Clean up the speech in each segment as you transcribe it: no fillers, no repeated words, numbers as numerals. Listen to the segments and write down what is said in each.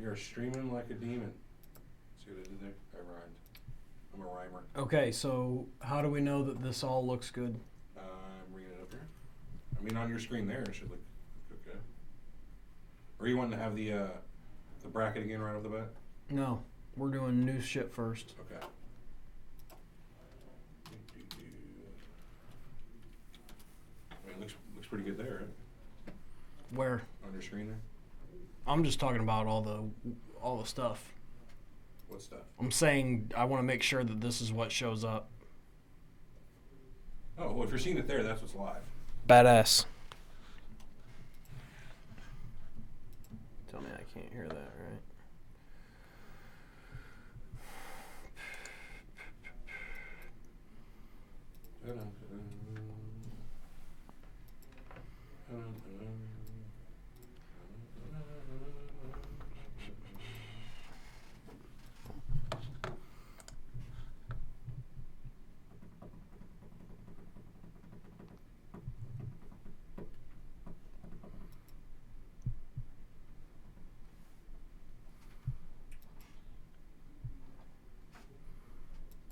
You're streaming like a demon. See what I did there? I rhymed. I'm a rhymer. Okay, so how do we know that this all looks good? I'm bringing it up here. I mean, on your screen there, it should look okay. Or you want to have the bracket again right off the bat? No, we're doing new shit first. Okay. I mean, it looks pretty good there, right? Where? On your screen there? I'm just talking about all the stuff. What stuff? I'm saying I want to make sure that this is what shows up. Oh, well, if you're seeing it there, that's what's live. Badass. Tell me I can't hear that, right?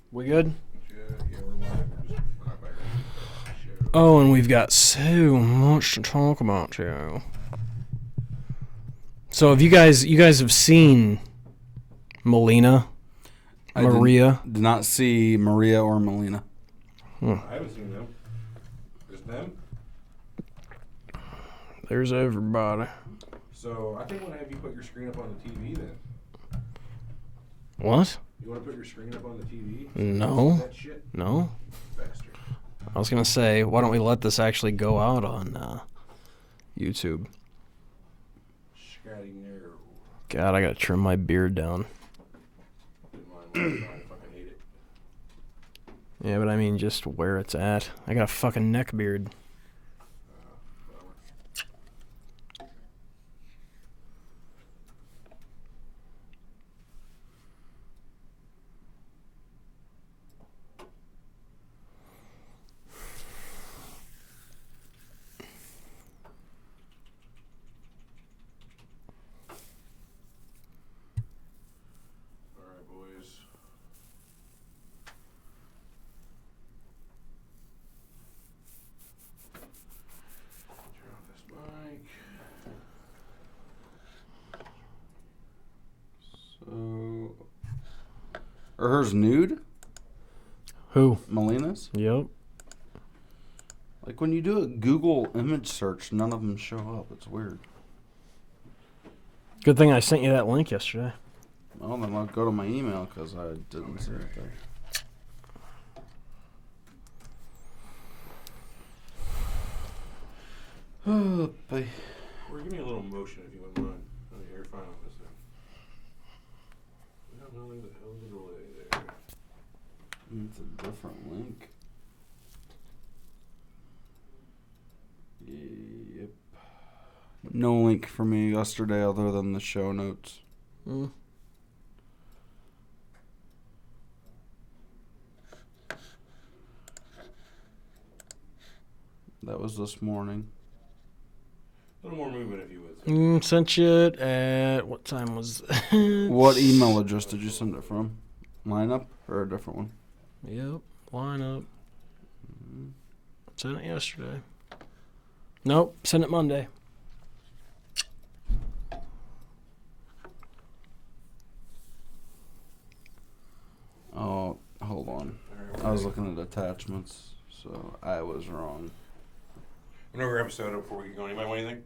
We good? Yeah, we're live. We're just not back on the show. Oh, and we've got so much to talk about, Joe. So have you guys have seen Melina? Maria? Did not see Maria or Melina. I haven't seen them. Just them? There's everybody. So I think I'm going to have you put your screen up on the TV then. What? You want to put your screen up on the TV? No. That shit? No. Bastard. I was going to say, why don't we let this actually go out on YouTube? Scotty, no. God, I got to trim my beard down. Didn't mind I fucking hate it. Yeah, but I mean just where it's at. I got a fucking neck beard. Or hers nude? Who? Melina's? Yep. Like when you do a Google image search, none of them show up. It's weird. Good thing I sent you that link yesterday. Well, then I'll go to my email because I didn't see it there. Oh, boy. Or give me a little motion if you wouldn't mind. Oh, yeah, you're fine on this thing. We don't know the hell the delay there. It's a different link. Yep. No link for me yesterday other than the show notes. Mm. That was this morning. A little more movement if you would. Sent you it at, what time was it? What email address did you send it from? Lineup or a different one? Yep, lineup. Sent it yesterday. Nope, sent it Monday. Oh, hold on. I was looking at attachments, so I was wrong. Another episode before we get going. Anybody want anything?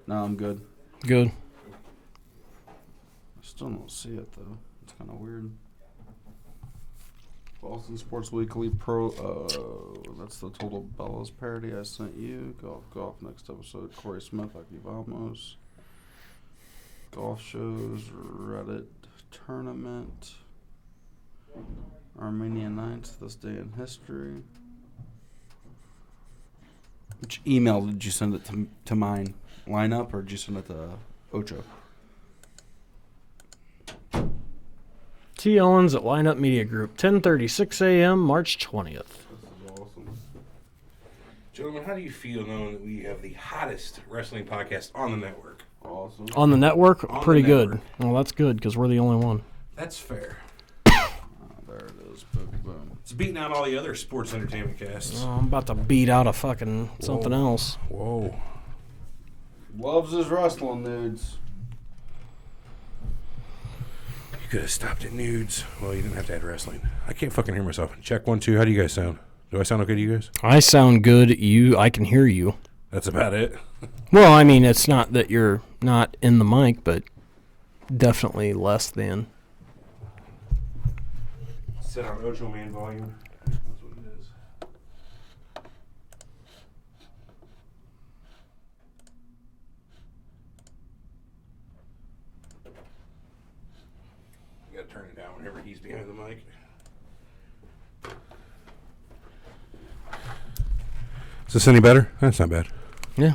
No, I'm good. Good. I still don't see it, though. It's kind of weird. Boston Sports Weekly Pro. That's the Total Bellas parody I sent you. Golf. Next episode. Corey Smith. Aki Vamos. Golf shows. Reddit tournament. Armenia Nights. This day in history. Which email did you send it to mine? Lineup, or did you send it to Ocho? T. Owens at Lineup Media Group, 10:36 a.m., March 20th. This is awesome. Gentlemen, how do you feel knowing that we have the hottest wrestling podcast on the network? Awesome. On the network, On pretty the good. network. Well, that's good because we're the only one. That's fair. There it is. Boom, boom. It's beating out all the other sports entertainment casts. Oh, I'm about to beat out a fucking something else. Whoa. Loves his wrestling nudes. You could have stopped at nudes. Well, you didn't have to add wrestling. I can't fucking hear myself. Check 1, 2. How do you guys sound? Do I sound okay to you guys? I sound good. I can hear you. That's about it. Well, I mean, it's not that you're not in the mic, but definitely less than. Set on Ocho Man volume. That's what it is. You gotta turn it down whenever he's behind the mic. Is this any better? That's not bad. Yeah.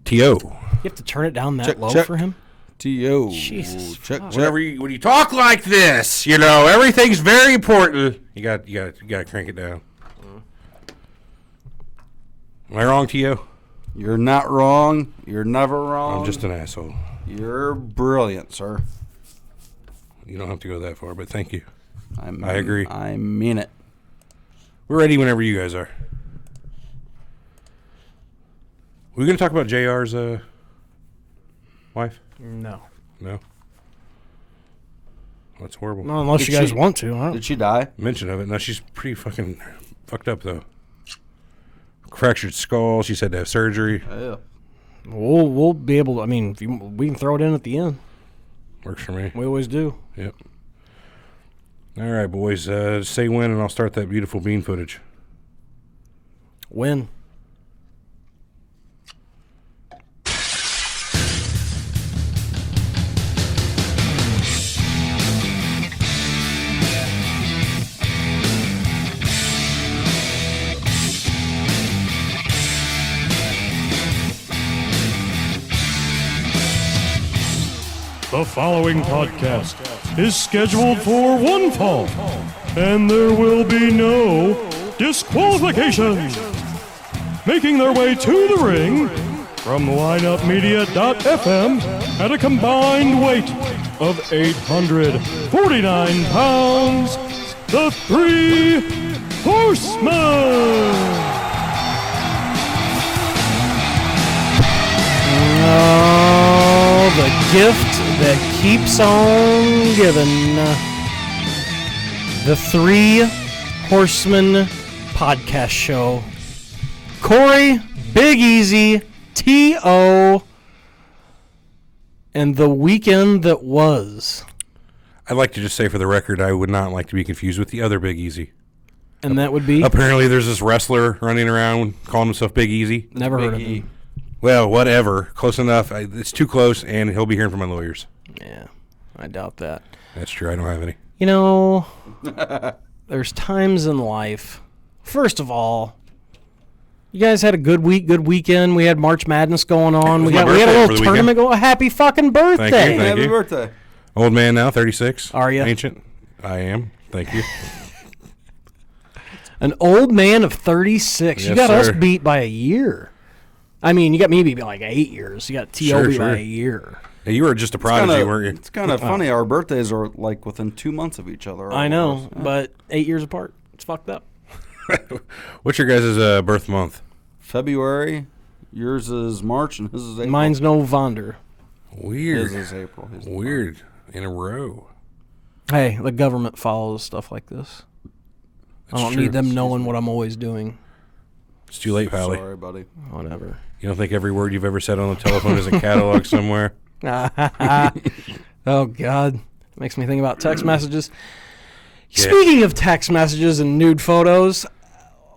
T.O. You have to turn it down that Check, low check. for him? T.O. Jesus Check, fuck. check. When you talk like this, you know, everything's very important. You got to crank it down. Am I wrong, T.O.? You're not wrong. You're never wrong. I'm just an asshole. You're brilliant, sir. You don't have to go that far, but thank you. I agree. I mean it. We're ready whenever you guys are. We're going to talk about JR's wife? No. No? That's horrible. No, unless Did you guys she- want to. I don't. Did she die? Mention of it. No, she's pretty fucking fucked up, though. Fractured skull. She's had to have surgery. Yeah. We'll be able to. I mean, we can throw it in at the end. Works for me. We always do. Yep. All right, boys. Say when, and I'll start that beautiful bean footage. Win. The following podcast is scheduled for one fall, and there will be no disqualifications. Making their way to the ring from lineupmedia.fm at a combined weight of 849 pounds, the Three Horsemen. Oh, the gift that keeps on giving. The Three Horsemen podcast show. Corey, Big Easy, T.O., and the weekend that was. I'd like to just say for the record, I would not like to be confused with the other Big Easy. And that would be? Apparently, there's this wrestler running around calling himself Big Easy. Never heard of Big E. him. Well, whatever. Close enough. It's too close, and he'll be hearing from my lawyers. Yeah, I doubt that. That's true. I don't have any. You know, there's times in life. First of all, you guys had a good weekend. We had March Madness going on. was We my had a birthday over little the tournament going. Happy fucking birthday! Thank Happy you. birthday. Old man now, 36. Are ya? Ancient. I am. Thank you. An old man of 36. You Yes, got us sir. beat by a year. I mean, you got me beat by like 8 years. You got T.O. beat by Sure. a year. Yeah, you were just a prodigy, weren't you? It's kind of funny. Our birthdays are like within 2 months of each other. I know, almost. Yeah. but 8 years apart. It's fucked up. What's your guys' birth month? February. Yours is March and his is April. Mine's November. Weird. His is April. His is Weird. In a row. Hey, the government follows stuff like this. I That's don't true. need them knowing what I'm always doing. It's too late, Pally. Sorry, buddy. Whatever. You don't think every word you've ever said on the telephone is in catalog somewhere? Oh, God. Makes me think about text messages. Yeah. Speaking of text messages and nude photos,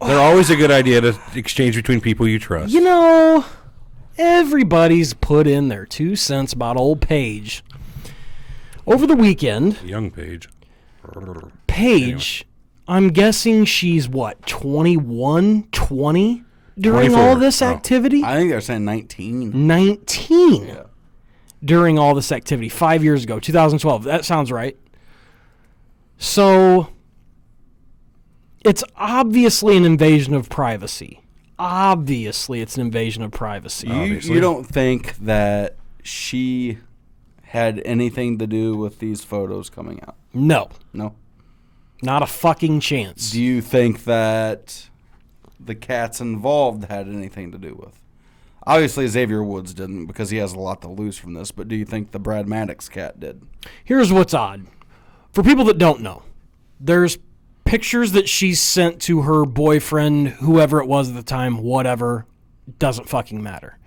They're always a good idea to exchange between people you trust. you know, everybody's put in their 2 cents about old Paige. Over the weekend, Young Paige. Paige, I'm guessing she's what, 21, 20 during 24. all this Oh. activity? I think they're saying 19. 19 Yeah. during all this activity 5 years ago, 2012. That sounds right. So it's obviously an invasion of privacy. obviously it's an invasion of privacy. You don't think that she had anything to do with these photos coming out? No. No? Not a fucking chance. Do you think that the cats involved had anything to do with? Obviously, Xavier Woods didn't because he has a lot to lose from this, but do you think the Brad Maddox cat did? Here's what's odd. For people that don't know, there's pictures that she sent to her boyfriend, whoever it was at the time, whatever, doesn't fucking matter.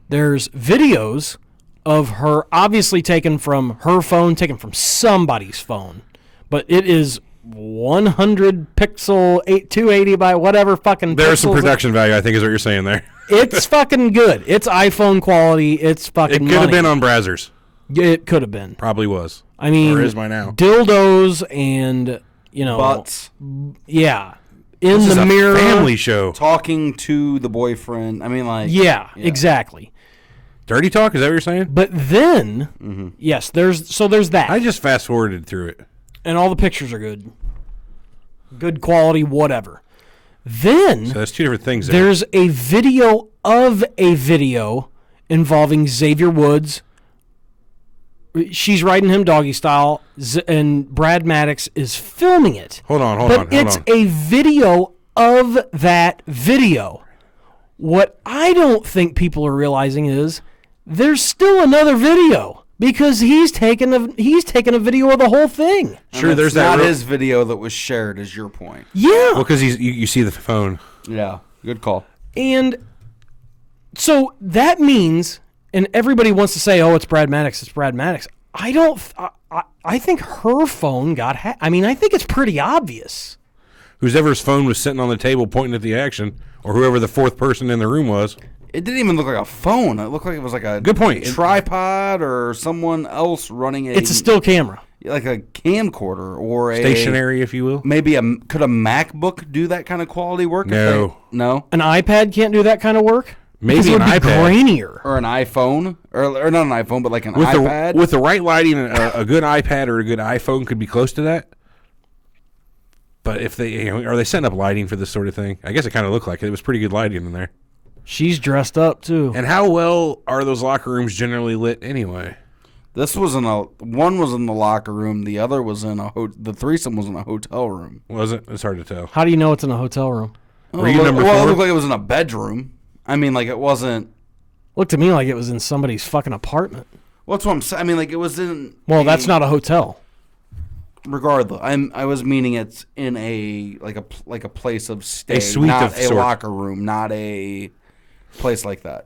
There's videos of her obviously taken from her phone, taken from somebody's phone, but it is 100 pixel, 280 by whatever fucking There's some pixels. production value, I think is what you're saying there. It's fucking good. It's iPhone quality. It's fucking It could have been on Brazzers. It could have been. Probably was. I mean, or is by now. Dildos and, you know. Butts. Yeah. In This is the a mirror. family show. Talking to the boyfriend. I mean, like. Yeah, exactly. Dirty talk? Is that what you're saying? But then, yes, there's that. I just fast forwarded through it. And all the pictures are good. Good quality, whatever. Then, So that's two different things there. there's a video of a video involving Xavier Woods. She's riding him doggy style, and Brad Maddox is filming it. Hold on. But it's a video of that video. What I don't think people are realizing is there's still another video because he's taken a video of the whole thing. Sure, And there's it's that not real- his video that was shared, is your point. Yeah. Well, because you see the phone. Yeah, good call. And so that means, and everybody wants to say, oh, it's Brad Maddox, it's Brad Maddox. I think her phone got hacked. I mean, I think it's pretty obvious. Whoever's phone was sitting on the table pointing at the action, or whoever the fourth person in the room was. It didn't even look like a phone. It looked like it was like a Good point. tripod or someone else running It's a still camera. like a camcorder or a Stationary, if you will. Maybe could a MacBook do that kind of quality work? No. No. An iPad can't do that kind of work? Maybe Because it an would be iPad. grainier. Or an iPhone, or not an iPhone, but like an With iPad. with the right lighting, a good iPad or a good iPhone could be close to that. But if they are they setting up lighting for this sort of thing? I guess it kind of looked like it. It was pretty good lighting in there. She's dressed up, too. And how well are those locker rooms generally lit anyway? This was one was in the locker room, the other was in the threesome was in a hotel room. Was it? It's hard to tell. How do you know it's in a hotel room? Were you number It 4? looked like it was in a bedroom. I mean, like it wasn't. Looked to me like it was in somebody's fucking apartment. What's what I'm saying? I mean, like it was in. Well, that's not a hotel. Regardless, I was meaning it's in a place of stay, A suite not of a sort. locker room, not a place like that.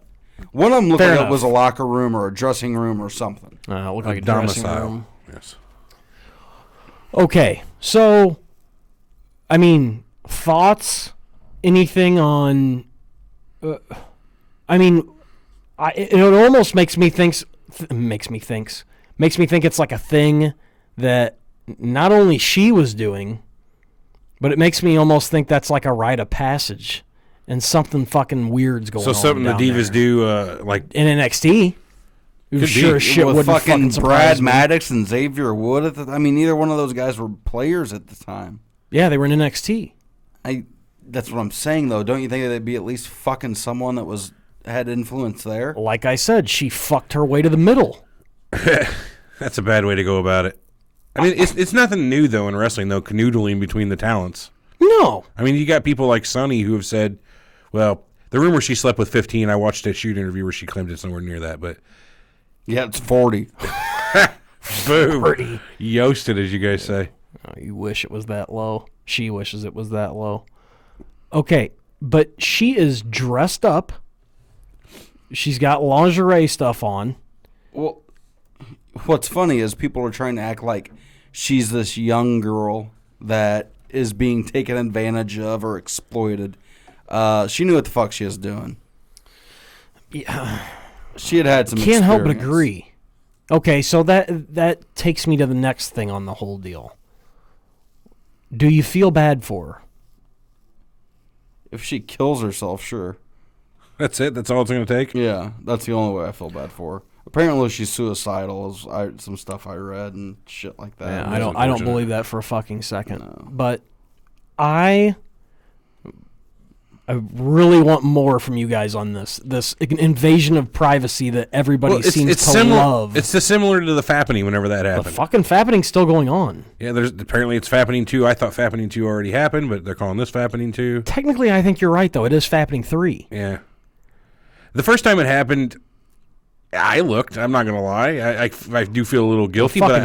One of them looked Fair like enough. it was a locker room or a dressing room or something. It looked like a dressing domicile. room. Yes. Okay, so, I mean, thoughts? Anything on? I mean, it almost makes me think it's like a thing that not only she was doing, but it makes me almost think that's like a rite of passage, and something fucking weird's going on. So something the down divas there. do, like in NXT. Could Sure be. as shit With wouldn't fucking surprise Brad me. Maddox and Xavier Wood. I mean, neither one of those guys were players at the time. Yeah, they were in NXT. That's what I'm saying, though. Don't you think they'd be at least fucking someone that had influence there? Like I said, she fucked her way to the middle. that's a bad way to go about it. I mean, it's nothing new though in wrestling though, canoodling between the talents. No. I mean, you got people like Sunny who have said, well, the rumor she slept with 15. I watched a shoot interview where she claimed it's nowhere near that, but Yeah, it's 40. boom, 40. yoasted, as you guys say. Oh, you wish it was that low. She wishes it was that low. Okay, but she is dressed up. She's got lingerie stuff on. Well, what's funny is people are trying to act like she's this young girl that is being taken advantage of or exploited. She knew what the fuck she was doing. Yeah. She had some Can't help but experience. agree. Okay, so that takes me to the next thing on the whole deal. Do you feel bad for her? If she kills herself, sure. That's it. That's all it's going to take. Yeah, that's the only way I feel bad for her. Apparently she's suicidal, is some stuff I read and shit like that. Yeah, that's I don't unfortunate. believe that for a fucking second. No. But I I really want more from you guys on this invasion of privacy that everybody seems to love. It's similar to the Fappening whenever that The happened. fucking Fappening's still going on. Yeah, apparently it's Fappening 2. I thought Fappening 2 already happened, but they're calling this Fappening 2. Technically, I think you're right, though. It is Fappening 3. Yeah. The first time it happened, I looked. I'm not going to lie. I do feel a little guilty, but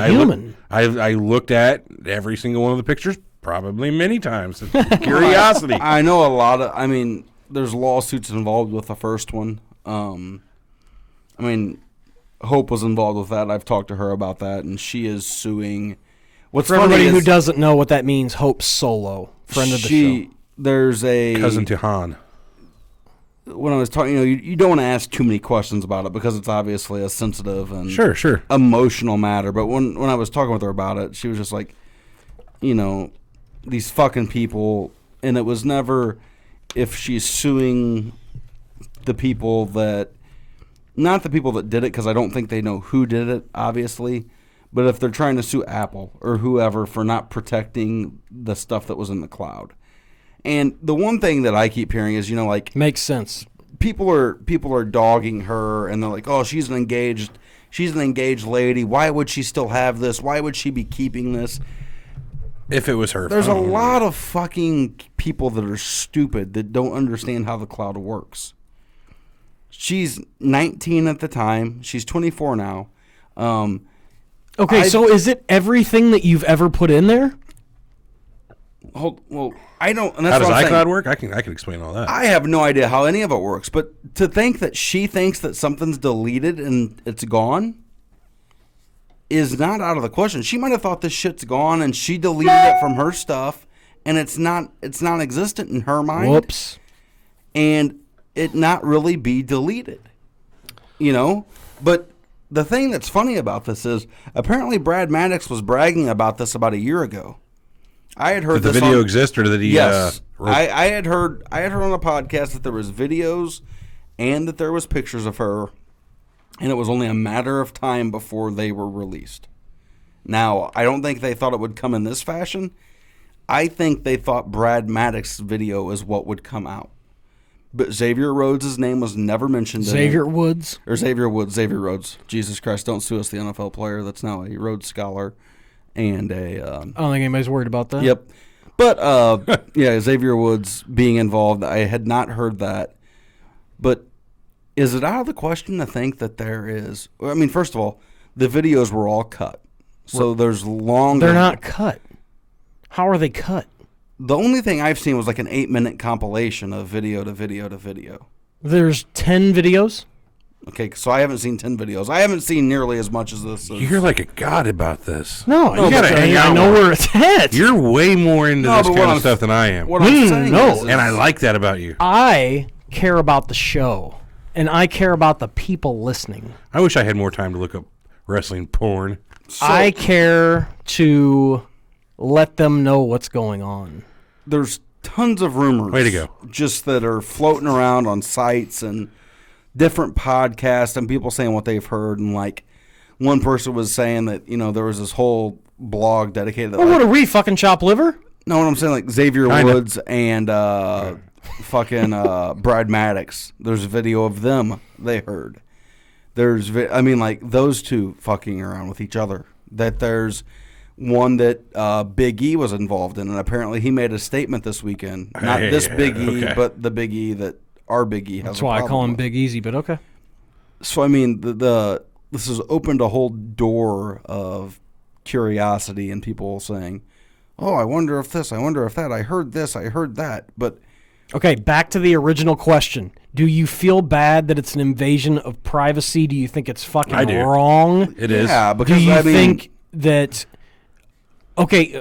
I looked at every single one of the pictures probably many times. Curiosity. I know a lot of. I mean, there's lawsuits involved with the first one. I mean, Hope was involved with that. I've talked to her about that, and she is suing. What's For funny everybody who is doesn't know what that means, Hope Solo, friend of the show. There's a cousin to Han. When I was talking, you don't want to ask too many questions about it because it's obviously a sensitive and sure emotional matter. But when I was talking with her about it, she was just like, these fucking people, and it was never if she's suing the people that, not the people that did it, because I don't think they know who did it, obviously, but if they're trying to sue Apple or whoever for not protecting the stuff that was in the cloud. And the one thing that I keep hearing is, makes sense. People are dogging her, and they're like, "Oh, she's an engaged lady. Why would she still have this? Why would she be keeping this?" If it was her There's phone. a lot of fucking people that are stupid that don't understand how the cloud works. She's 19 at the time. She's 24 now. Okay, so is it everything that you've ever put in there? I don't. And that's How does what I'm iCloud saying. work? I can explain all that. I have no idea how any of it works, but to think that she thinks that something's deleted and it's gone is not out of the question. She might have thought this shit's gone and she deleted it from her stuff, and it's non-existent in her mind. Whoops. And it not really be deleted. But the thing that's funny about this is apparently Brad Maddox was bragging about this about a year ago. I had heard did the video exist, or did he? Yes, I had heard on a podcast that there was videos and that there was pictures of her, and it was only a matter of time before they were released. Now, I don't think they thought it would come in this fashion. I think they thought Brad Maddox's video is what would come out. But Xavier Rhodes' name was never mentioned. Xavier Woods. Xavier Rhodes. Jesus Christ, don't sue us, the NFL player that's now a Rhodes Scholar. And I don't think anybody's worried about that. Yep. But, Xavier Woods being involved, I had not heard that. But is it out of the question to think that there is... I mean, first of all, the videos were all cut. So there's longer... They're not cut. How are they cut? The only thing I've seen was like an 8-minute compilation of video to video to video. There's 10 videos? Okay, so I haven't seen 10 videos. I haven't seen nearly as much as this. You're like a god about this. No, you gotta hang out. I know where it's at. You're way more into this kind of stuff than I am. What I'm saying is, and I like that about you. I care about the show, and I care about the people listening. I wish I had more time to look up wrestling porn. I care to let them know what's going on. There's tons of rumors. Way to go. Just that are floating around on sites and different podcasts and people saying what they've heard. And like one person was saying that, there was this whole blog dedicated to what are we, fucking chop liver? No, what I'm saying, like Xavier Woods and fucking Brad Maddox. There's a video of them they heard. There's those two fucking around with each other. That there's one that Big E was involved in, and apparently he made a statement this weekend. Not this Big E, but the Big E that our Big E has. That's why I call him Big Easy, but okay. So I mean, this has opened a whole door of curiosity and people saying, "Oh, I wonder if this, I wonder if that. I heard this, I heard that." But okay, back to the original question. Do you feel bad that it's an invasion of privacy? Do you think it's fucking wrong? It is. Yeah, because do you think that... Okay,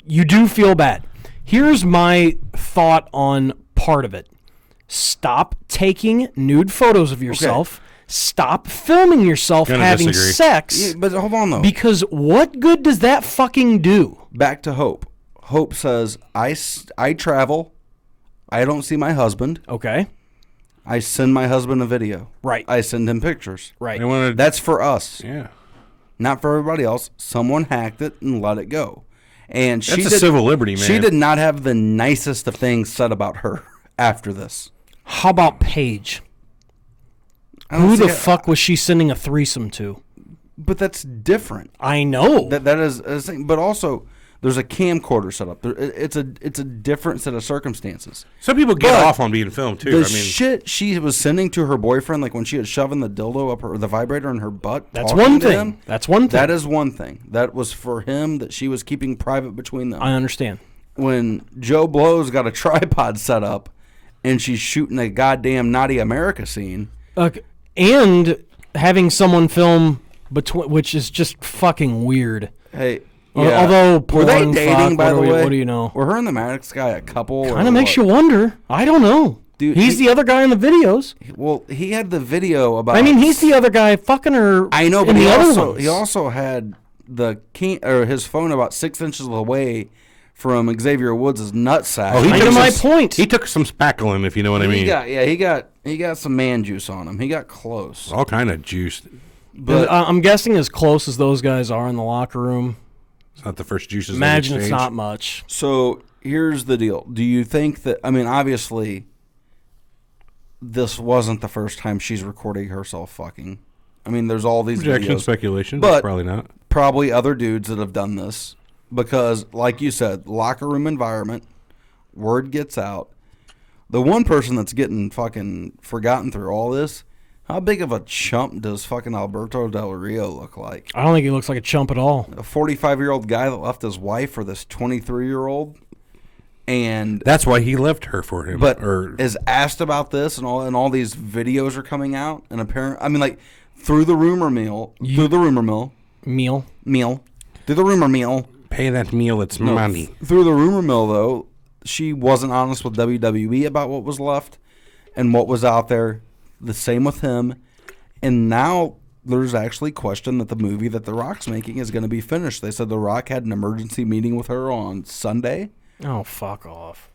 you do feel bad. Here's my thought on part of it. Stop taking nude photos of yourself. Okay. Stop filming yourself having sex. Yeah, but hold on, though. Because what good does that fucking do? Back to Hope. Hope says, I travel. I don't see my husband. Okay. I send my husband a video. Right. I send him pictures. Right. That's for us. Yeah. Not for everybody else. Someone hacked it and let it go. And that's a civil liberty, man. She did not have the nicest of things said about her after this. How about Paige? Who the fuck was she sending a threesome to? But that's different. I know. That is a thing. But also, there's a camcorder set up. It's a different set of circumstances. Some people get off on being filmed too. The shit she was sending to her boyfriend, like when she had shoving the dildo up her, the vibrator in her butt. That's one thing. That's one thing. That is one thing. That was for him that she was keeping private between them. I understand. When Joe Blow's got a tripod set up, and she's shooting a goddamn Naughty America scene, and having someone film between, which is just fucking weird. Hey. Yeah. Although, were they dating, by the way? What do you know? Were her and the Maddox guy a couple? Kind of makes you wonder. I don't know. Dude, he's the other guy in the videos. Well, he had the video about. I mean, he's the other guy fucking her. I know, but he also had his phone about 6 inches away from Xavier Woods' nutsack. Oh, he took my point. He took some spackling, if you know what I mean. He got some man juice on him. He got close. All kind of juice. But I'm guessing as close as those guys are in the locker room. It's not the first juices. Imagine it's not much. So here's the deal. Do you think that? I mean, obviously, this wasn't the first time she's recording herself fucking. I mean, there's all these projection, videos, speculation, but probably not. Probably other dudes that have done this because, like you said, locker room environment, word gets out. The one person that's getting fucking forgotten through all this. How big of a chump does fucking Alberto Del Rio look like? I don't think he looks like a chump at all. A 45-year-old guy that left his wife for this 23-year-old, and that's why he left her for him. But is asked about this, and all these videos are coming out, and through the rumor mill, through the rumor mill, pay that meal its money. Through the rumor mill, though, she wasn't honest with WWE about what was left and what was out there. The same with him, and now there's actually question that the movie that The Rock's making is going to be finished. They said The Rock had an emergency meeting with her on Sunday. Oh, fuck off.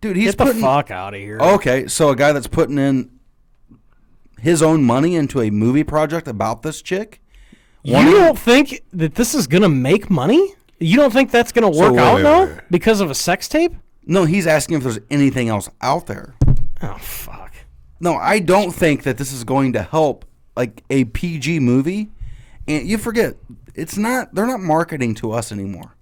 Dude, he's Get the fuck out of here. Okay, so a guy that's putting in his own money into a movie project about this chick? You don't think that this is going to make money? You don't think that's going to work out, though? Because of a sex tape? No, he's asking if there's anything else out there. Oh, fuck. No, I don't think that this is going to help like a PG movie. And you forget, they're not marketing to us anymore.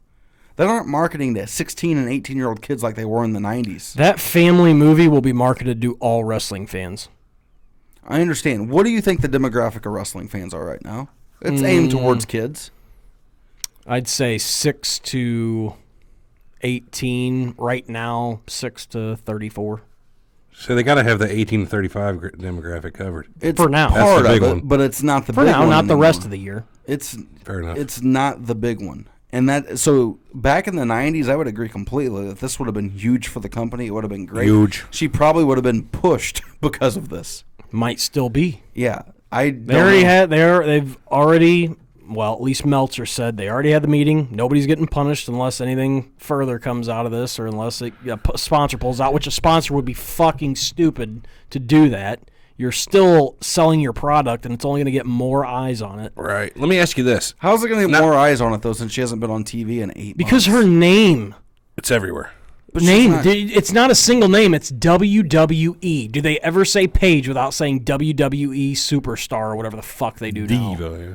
They're not marketing to 16 and 18-year-old kids like they were in the 90s. That family movie will be marketed to all wrestling fans. I understand. What do you think the demographic of wrestling fans are right now? It's aimed towards kids. I'd say 6 to 18. Right now, 6 to 34. So they got to have the 18 to 35 demographic covered. It's for now. Part of it, but it's not the big one. For now, not the anymore. rest of the year. It's fair enough. It's not the big one. And so back in the 90s, I would agree completely that this would have been huge for the company. It would have been great. Huge. She probably would have been pushed because of this. Might still be. Yeah. They've already, well, at least Meltzer said they already had the meeting. Nobody's getting punished unless anything further comes out of this or unless a sponsor pulls out, which a sponsor would be fucking stupid to do that. You're still selling your product, and it's only going to get more eyes on it. Right. Let me ask you this. How's it going to get more eyes on it, though, since she hasn't been on TV in 8 months? Because her name. It's everywhere. But it's not a single name. It's WWE. Do they ever say Paige without saying WWE Superstar or whatever the fuck they do now? Diva, yeah.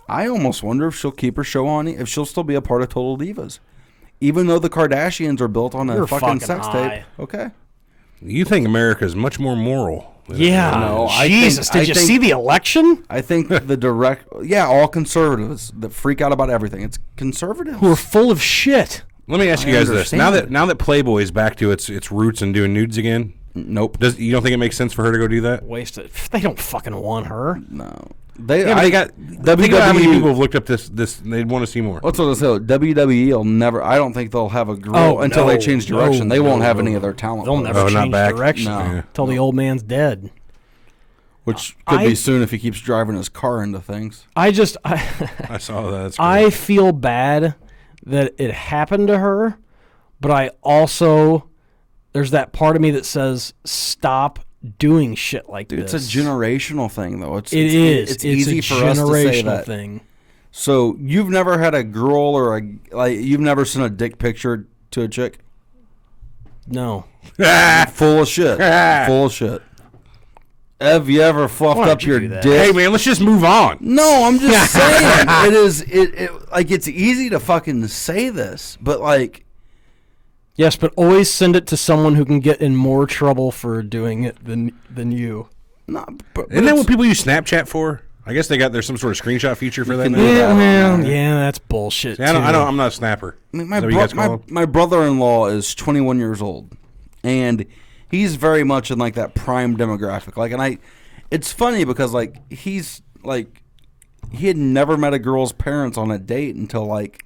I almost wonder if she'll keep her show on, if she'll still be a part of Total Divas. Even though the Kardashians are built on a fucking sex tape. Okay. You think America is much more moral. Yeah. No, Jesus, did you see the election? I think all conservatives that freak out about everything. It's conservatives. Who are full of shit. Let me ask you guys this. Now that Playboy is back to its roots and doing nudes again, nope. You don't think it makes sense for her to go do that? Waste it. They don't fucking want her. No. Think about how many people have looked up this. They'd want to see more. What's what I say? WWE will never. I don't think they'll have a girl until they change direction. They won't have any of their talent. They'll never change direction until the old man's dead. Which could be soon if he keeps driving his car into things. I saw that. I feel bad that it happened to her, but I also there's that part of me that says stop doing shit like this. It's a generational thing, though. It's easy for us to say that. Thing. So you've never had a girl you've never sent a dick picture to a chick? No. Full of shit. Full of shit. Have you ever fluffed up your dick? Hey man, let's just move on. No, I'm just saying. It's easy to fucking say this, but like. Yes, but always send it to someone who can get in more trouble for doing it than you. No, but Isn't that what people use Snapchat for? I guess there's some sort of screenshot feature for that now. Yeah, that's bullshit. See, I'm not a snapper. I mean, my brother-in-law is 21 years old, and he's very much in like that prime demographic. Like, and it's funny because like he had never met a girl's parents on a date until like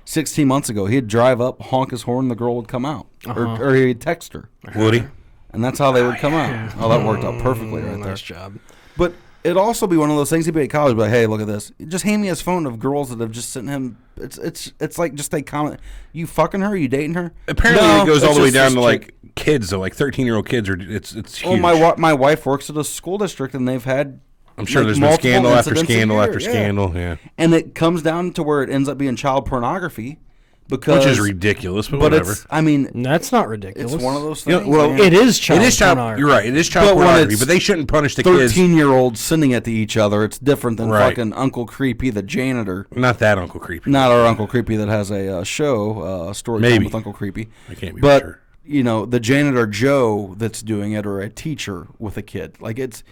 16 months ago. He'd drive up, honk his horn, the girl would come out, or he'd text her. Would he? And that's how they would come out. Oh, that worked out perfectly right there. Nice job. But it'd also be one of those things. He'd be at college, like, hey, look at this. Just hand me his phone of girls that have just sent him. It's like just they comment. You fucking her? You dating her? Apparently, it goes all the way down to like kids, though, like 13-year-old kids. It's huge. Oh, my wife works at a school district, and they've had. I'm sure there's been scandal after scandal after scandal. Yeah, and it comes down to where it ends up being child pornography. Because, which is ridiculous, but whatever. That's not ridiculous. It's one of those things. It is child pornography. You're right. It is child pornography, but they shouldn't punish the kids. 13-year-olds sending it to each other. It's different than fucking Uncle Creepy, the janitor. Not that Uncle Creepy. Not our Uncle Creepy that has a show, Story Time with Uncle Creepy. I can't be but, sure. You know, the janitor Joe that's doing it, or a teacher with a kid. Like, it's...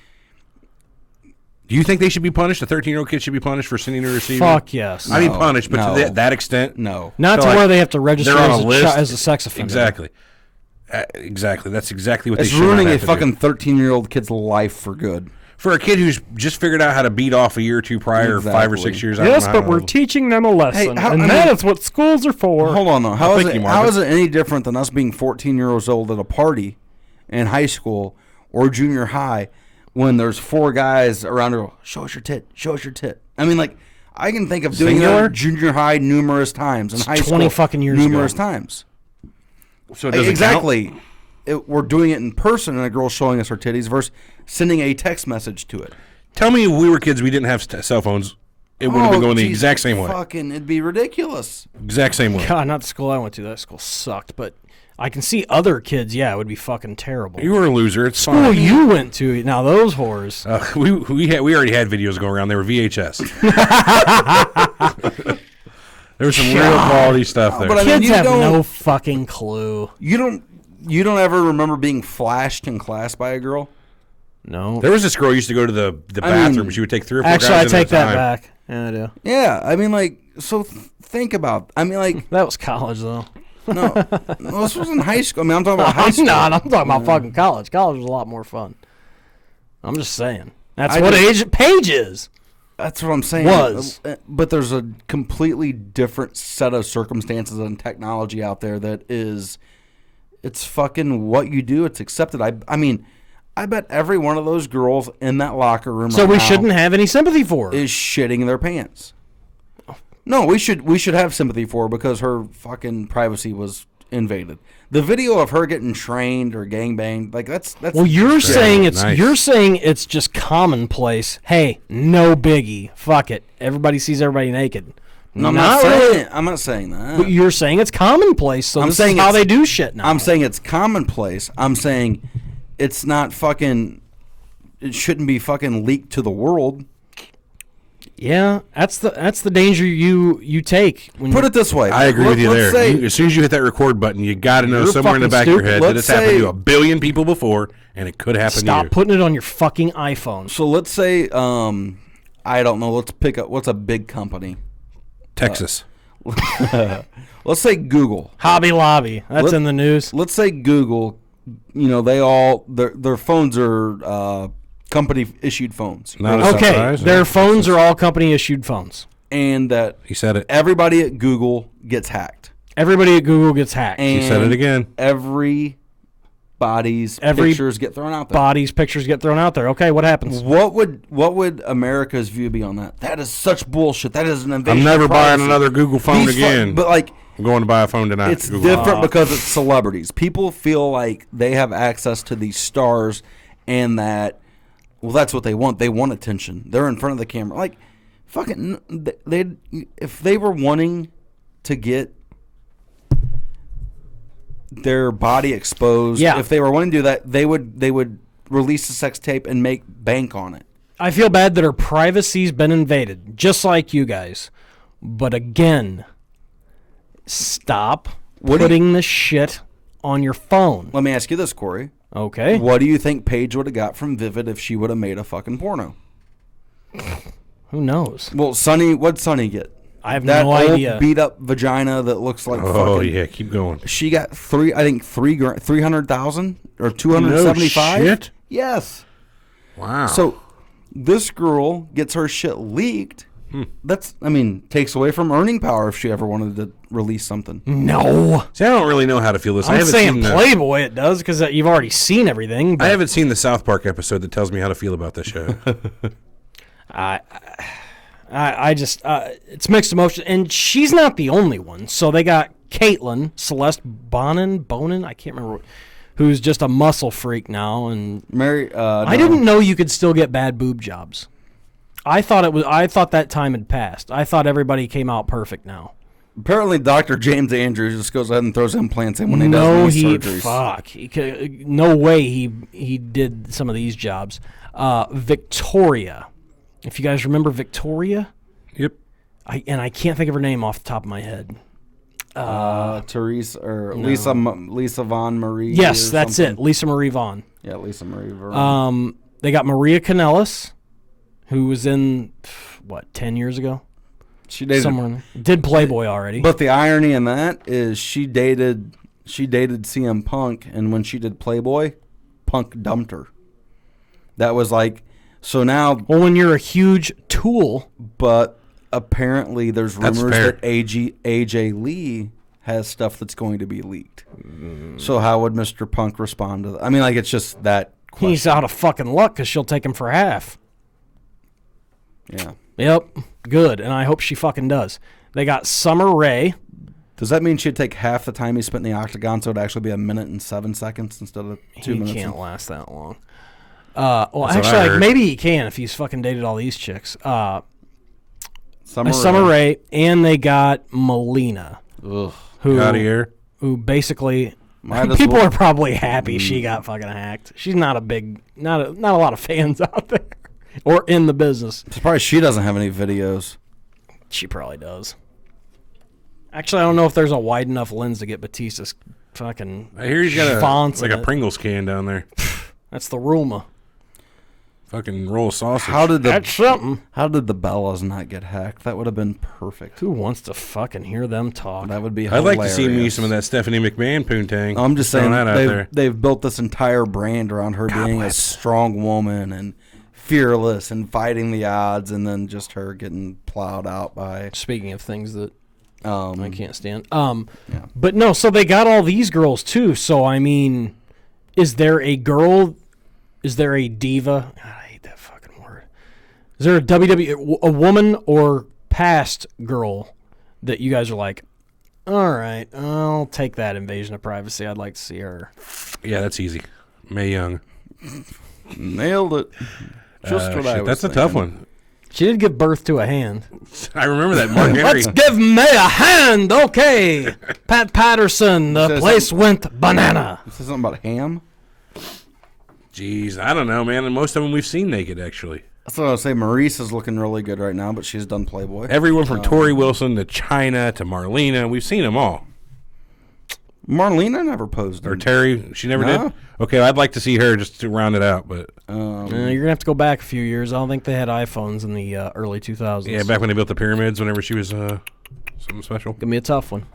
Do you think they should be punished? A 13-year-old kid should be punished for sending a receiver? Fuck yes. I mean punished, but to that extent? No. Not to where they have to register as a sex offender. Exactly. Exactly. That's exactly what it's they should do. It's ruining a fucking 13-year-old kid's life for good. For a kid who's just figured out how to beat off a year or two prior, 5 or 6 years. Yes, but we're teaching them a lesson, that's what schools are for. Hold on, though. How is it any different than us being 14 years old at a party in high school or junior high when there's 4 guys around her, show us your tit, show us your tit. I mean, like, I can think of doing that junior high numerous times, and high school 20 fucking years numerous ago. times. So it doesn't count? We're doing it in person, and a girl showing us her titties versus sending a text message to it. Tell me, if we were kids, we didn't have cell phones. It would have been going the exact same way. It'd be ridiculous. Exact same way. God, not the school I went to. That school sucked, but I can see other kids, it would be fucking terrible. You were a loser. It's school fine. You went to, now those whores. We already had videos going around. They were VHS. There was some real quality stuff there. But kids have no fucking clue. You don't ever remember being flashed in class by a girl? No. There was this girl who used to go to the bathroom. She would take 3 or 4 guys. Actually, I take that back. Yeah, I do. Yeah, I mean, like, so think about. I mean, like, that was college though. No, this was in high school. I mean, I'm talking about high school. I'm talking about fucking college. College was a lot more fun. I'm just saying. That's what age Paige is. That's what I'm saying. But there's a completely different set of circumstances and technology out there that is, it's fucking what you do. It's accepted. I mean, I bet every one of those girls in that locker room so we shouldn't have any sympathy for her. Is shitting their pants. No, we should have sympathy for her because her fucking privacy was invaded. The video of her getting trained or gangbanged, like that's. Well, you're saying it's just commonplace. Hey, no biggie. Fuck it. Everybody sees everybody naked. No, I'm not saying that. But you're saying it's commonplace. So this is how they do shit now. I'm saying it's commonplace. I'm saying it's not fucking. It shouldn't be fucking leaked to the world. Yeah, that's the danger you take. Put it this way. I agree with you there. As soon as you hit that record button, you got to know somewhere in the back of your head that it's happened to a billion people before, and it could happen to you. Stop putting it on your fucking iPhone. So let's say, I don't know, let's pick up, what's a big company? Texas. Let's say Google. Hobby Lobby. That's in the news. Let's say Google, they all, their phones are... company-issued phones. Okay, their phones are all company-issued phones. And that he said it. Everybody at Google gets hacked. Everybody at Google gets hacked. And he said it again. Everybody's pictures get thrown out there. Pictures get thrown out there. Okay, what happens? What would America's view be on that? That is such bullshit. That is an invasion. I'm never buying another Google phone again. But like, I'm going to buy a phone tonight. It's different because it's celebrities. People feel like they have access to these stars, and that. Well, that's what they want. They want attention. They're in front of the camera. Like, fucking, if they were wanting to get their body exposed. Yeah. If they were wanting to do that, they would release the sex tape and make bank on it. I feel bad that her privacy's been invaded, just like you guys. But again, stop putting the shit on your phone. Let me ask you this, Corey. Okay. What do you think Paige would have got from Vivid if she would have made a fucking porno? Who knows? Well, Sonny, what'd Sonny get? I have that no old idea. Beat up vagina that looks like fucking. Oh yeah, keep going. She got 300,000 or 275. No shit? Yes. Wow. So this girl gets her shit leaked. Takes away from earning power if she ever wanted to release something. No. See, I don't really know how to feel this. I'm saying Playboy it does because you've already seen everything. But I haven't seen the South Park episode that tells me how to feel about this show. I just it's mixed emotion, and she's not the only one. So they got Caitlyn Celeste Bonin, I can't remember, who's just a muscle freak now. And I didn't know you could still get bad boob jobs. I thought that time had passed. I thought everybody came out perfect now. Apparently, Dr. James Andrews just goes ahead and throws implants in when he does these surgeries. No way he did some of these jobs. Victoria. If you guys remember Victoria. Yep. I can't think of her name off the top of my head. Teresa or no. Lisa Von Marie. Yes, that's it. Lisa Marie Vaughn. Yeah, Lisa Marie Vaughn. They got Maria Kanellis, who was in 10 years ago. She dated someone did Playboy already. But the irony in that is she dated CM Punk, and when she did Playboy, Punk dumped her. That was like so now. Well, when you're a huge tool, but apparently there's rumors that AJ Lee has stuff that's going to be leaked. So how would Mr. Punk respond to that? I mean, like it's just that question. He's out of fucking luck because she'll take him for half. Yeah. Yep. Good. And I hope she fucking does. They got Summer Rae. Does that mean she'd take half the time he spent in the octagon, so it'd actually be 1 minute and 7 seconds instead of 2 minutes? He can't last that long. Maybe he can if he's fucking dated all these chicks. Summer Rae, and they got Melina. Ugh. Who basically people are probably happy she got fucking hacked. She's not a lot of fans out there or in the business. Surprised she doesn't have any videos. She probably does. Actually, I don't know if there's a wide enough lens to get Batista's fucking. I hear he's got a Pringles can down there. That's the rumor. Fucking roll of sausage. That's something. How did the Bellas not get hacked? That would have been perfect. Who wants to fucking hear them talk? That would be hilarious. I'd like to see me some of that Stephanie McMahon poontang. I'm just saying they've built this entire brand around her being a strong woman and fearless and fighting the odds, and then just her getting plowed out by. Speaking of things that I can't stand. But no, so they got all these girls too. So I mean, is there a girl? Is there a diva? God, I hate that fucking word. Is there a woman or past girl that you guys are like, all right, I'll take that invasion of privacy. I'd like to see her. Yeah, that's easy. Mae Young. Nailed it. Just what I was That's thinking. A tough one. She did give birth to a hand. I remember that. Mark Henry. Let's give Mae a hand, okay. Pat Patterson, the place went banana. This is something about ham? Jeez, I don't know, man. And most of them we've seen naked, actually. That's what I was saying. Maryse is looking really good right now, but she's done Playboy. Everyone from Tori Wilson to China to Marlena, we've seen them all. Marlena never posed. Or Terry, she never did? Okay, I'd like to see her just to round it out, but... you're going to have to go back a few years. I don't think they had iPhones in the early 2000s. Yeah, back when they built the pyramids, whenever she was something special. Give me a tough one.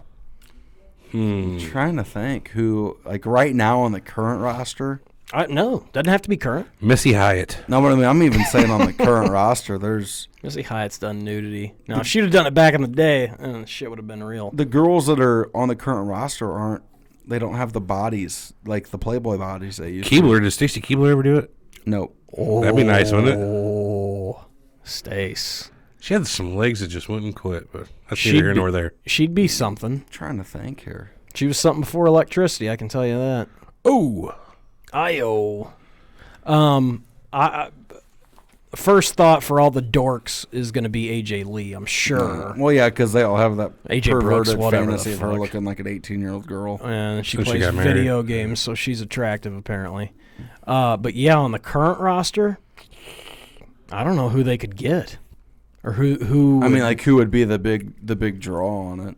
I'm trying to think who, like right now on the current roster... No, doesn't have to be current. Missy Hyatt. No, but I mean, I'm even saying on the current roster, there's... Missy Hyatt's done nudity. Now, if she'd have done it back in the day, shit would have been real. The girls that are on the current roster they don't have the bodies, like the Playboy bodies they used Keebler, did Stacey Keebler ever do it? No. Oh, that'd be nice, wouldn't it? Oh, Stace. She had some legs that just wouldn't quit, but that's neither here nor there. She'd be something. I'm trying to think here. She was something before electricity, I can tell you that. Oh. I first thought for all the dorks is going to be AJ Lee, I'm sure. Well, yeah, because they all have that AJ Brooks, perverted whatever fantasy the of her fuck. looking like an 18-year-old girl. And she So she plays got married. video games, so she's attractive, apparently. But yeah, on the current roster, I don't know who they could get. Or who I mean, like, who would be the big draw on it?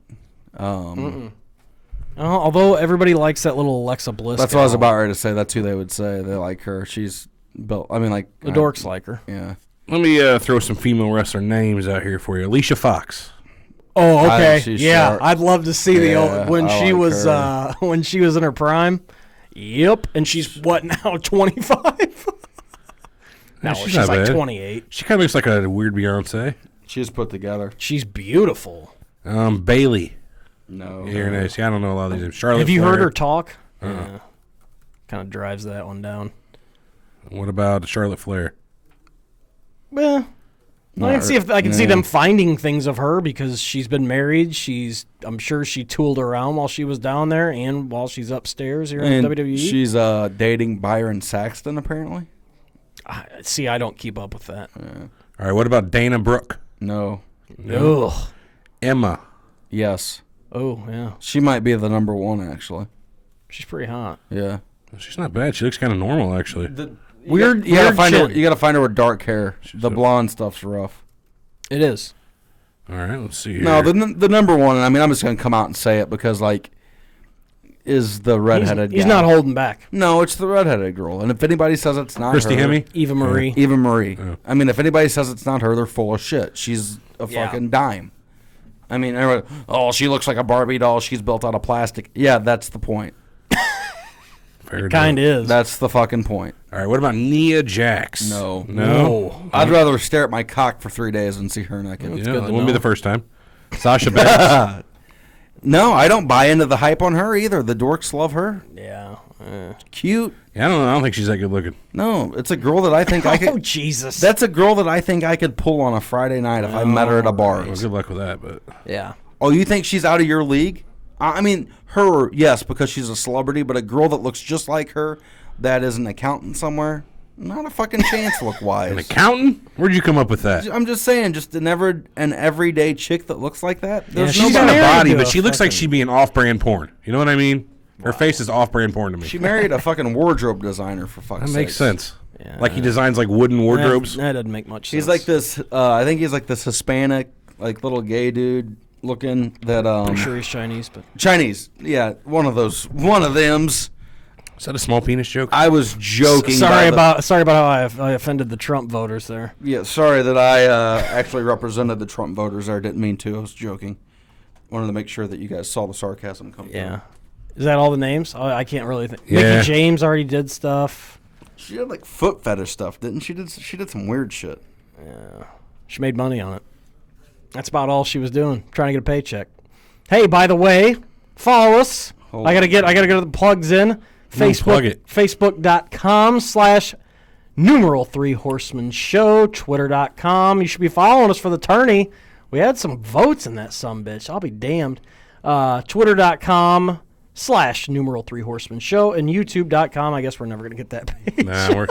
Although everybody likes that little Alexa Bliss. That's what I was about ready to say. That's who they would say. They like her. She's built. I mean, like The dorks like her. Yeah. Let me throw some female wrestler names out here for you. Alicia Fox. Oh, okay. She's Yeah, sharp. I'd love to see the Yeah, old when I she like was her. when she was in her prime. Yep, and she's what now? 25. No, she's she's not like bad. 28. She kind of looks like a weird Beyonce. She's put together. She's beautiful. Bailey. No. Here, nice. Yeah, I don't know a lot of these names. Charlotte Have you heard Flair. her talk? Yeah. Kind of drives that one down. What about Charlotte Flair? Well, I can see if I can see Yeah. them finding things of her because she's been married. I'm sure she tooled around while she was down there and while she's upstairs here in And WWE. she's dating Byron Saxton, apparently. See, I don't keep up with that. All right, what about Dana Brooke? No. Ugh. Emma. Yes. Oh, yeah. She might be the number one, actually. She's pretty hot. Yeah. She's not bad. She looks kind of normal, actually. Weird. You gotta weird find her. chin. You gotta find her with dark hair. The blonde stuff's rough. It is. All right, let's see here. No, the number one. I mean, I'm just gonna come out and say it because is the redheaded. He's guy. not holding back. No, it's the redheaded girl. And if anybody says it's not Christy her, Hemme? Eva Marie. Eva Marie. Yeah. I mean, if anybody says it's not her, they're full of shit. She's a Yeah. fucking dime. I mean, everybody, she looks like a Barbie doll. She's built out of plastic. Yeah, that's the point. Fair Kind enough. of is. That's the fucking point. All right, what about Nia Jax? No. No? I'd rather stare at my cock for 3 days than see her naked. Yeah, good that to wouldn't be know. the first time. Sasha Banks. No, I don't buy into the hype on her either. The dorks love her. Yeah. Cute. Yeah, I don't know. I don't think she's that good looking. No, it's a girl that I think I Oh, could. Jesus. That's a girl that I think I could pull on a Friday night if I met her at a bar. Well, good luck with that, but yeah. Oh, you think she's out of your league? I mean, her, yes, because she's a celebrity, but a girl that looks just like her, that is an accountant somewhere, not a fucking chance an look-wise. accountant? Where'd you come up with that? I'm just saying, just an everyday chick that looks like that. There's She's got got a married body, to but a she looks like fucking- she'd be an off-brand porn. You know what I mean? Her face is off-brand porn to me. She married a fucking wardrobe designer, for fuck's That sake. makes sense. Yeah. Like he designs like wooden wardrobes. That doesn't make much sense. He's like this, I think he's like this Hispanic, like little gay dude looking that, I'm sure he's Chinese, but Chinese. Yeah, one of thems. Is that a small penis joke? I was joking. sorry about how I offended the Trump voters there. Yeah, sorry that I actually represented the Trump voters there. Didn't mean to. I was joking. Wanted to make sure that you guys saw the sarcasm come Yeah. Is that all the names? I can't really think. Yeah. Mickey James already did stuff. through. She had like foot fetish stuff, didn't she? She did some weird shit. She made money on it. That's about all she was doing, trying to get a paycheck. Hey, by the way, follow us. I gotta get the plugs in. Plug it. Facebook.com/Three Horsemen Show. Twitter.com. You should be following us for the tourney. We had some votes in that sumbitch. I'll be damned. Twitter.com/Three Horsemen Show and YouTube.com. I guess we're never gonna get that page. Nah,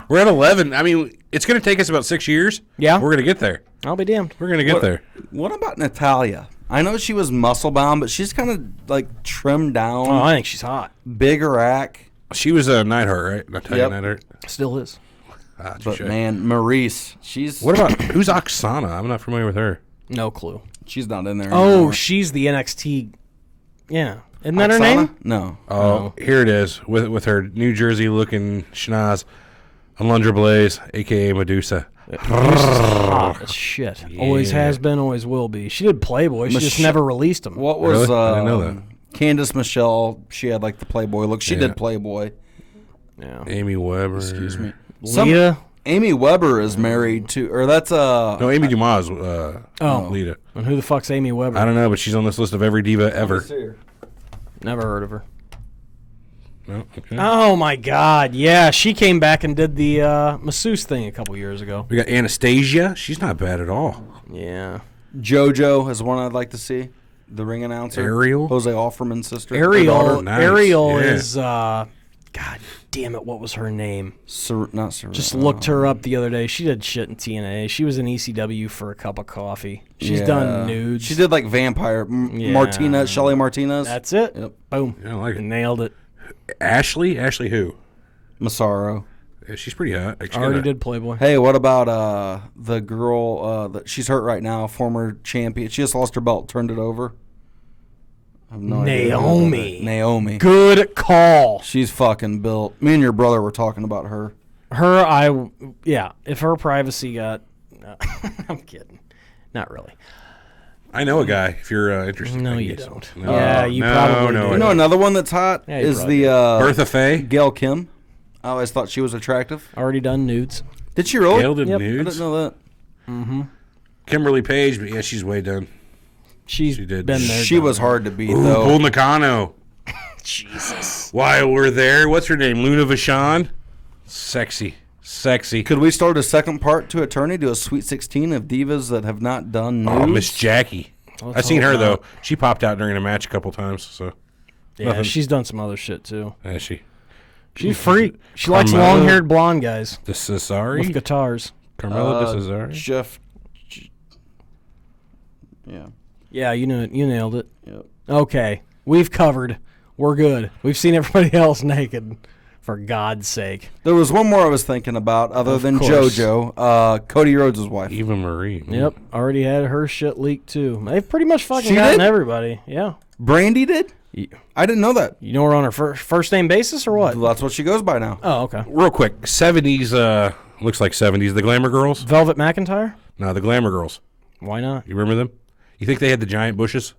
we're at 11. I mean, it's going to take us about 6 years. Yeah. We're going to get there. I'll be damned. We're going to get there. What about Natalia? I know she was muscle bound, but she's kind of like trimmed down, Oh, I think she's hot. bigger rack. She was a Neidhart, right? Natalia Yep. Neidhart. Still is. Ah, But touche. man, Maryse, she's What about who's Oksana? I'm not familiar with her. No clue. she's not in there. Oh, anymore. she's the NXT. Yeah. Isn't that her Oksana? name? No. Oh, here it is with her New Jersey looking schnoz, Alundra Blaze, aka Medusa. Hot as shit. Always has been, always will be. She did Playboy. She just never released them. What was Really? I didn't know that. Candace Michelle? She had like the Playboy look. She Yeah. did Playboy. Yeah. Amy Weber. Excuse me. Lita. Amy Weber is married to, or that's No, Amy Dumas. Oh. Lita. And who the fuck's Amy Weber? I don't know, but she's on this list of every diva ever. Never heard of her. No, okay. Oh my God! Yeah, she came back and did the masseuse thing a couple years ago. We got Anastasia. She's not bad at all. Yeah. JoJo is one I'd like to see. The ring announcer. Ariel? Jose Offerman's sister. Ariel. Nice. Ariel Yeah. is. God damn it, what was her name? Not Serena. Just looked her up the other day. She did shit in TNA. She was in ECW for a cup of coffee. She's done nudes. She did like Vampire. Martinez, Shelly Martinez. That's it. Yep. Boom. I like it. Nailed it. Ashley who? Massaro. Yeah, she's pretty hot. Already did Playboy. Hey, what about the girl that she's hurt right now, former champion? She just lost her belt, turned it over. I have no idea. Naomi. Good call. She's fucking built. Me and your brother were talking about her. If her privacy got... I'm kidding. Not really. I know a guy, if you're interested. No, you don't. No. Yeah, you probably do. You know another one that's hot is the... Bertha Faye? Gail Kim. I always thought she was attractive. Already done nudes. Did she really? Gail did Yep. nudes? I didn't know that. Mm-hmm. Kimberly Paige, but yeah, she's way done. She did. Been there. She was hard to beat, Ooh, though. Bull Nakano. Jesus. While we're there, what's her name? Luna Vachon? Sexy. Could we start a second part to Attorney, do a Sweet 16 of divas that have not done nudes? Oh, Miss Jackie. I've seen her, though. She popped out during a match a couple times. So. Yeah, Nothing. she's done some other shit, too. Is she? She's freak. She likes long-haired blonde guys. The Cesari? With guitars. Carmela de Cesari? Jeff. Yeah. Yeah, you knew it. You nailed it. Yep. Okay. We've covered. We're good. We've seen everybody else naked. For God's sake. There was one more I was thinking about other than course. JoJo. Cody Rhodes' wife. Eva Marie. Yep. Already had her shit leaked, too. They've pretty much fucking She gotten did? everybody. Yeah. Brandy did? I didn't know that. You know her on her first name basis or what? That's what she goes by now. Oh, okay. Real quick, 70s, looks like 70s. The Glamour Girls? Velvet McIntyre? No, the Glamour Girls. Why not? You remember them? You think they had the giant bushes?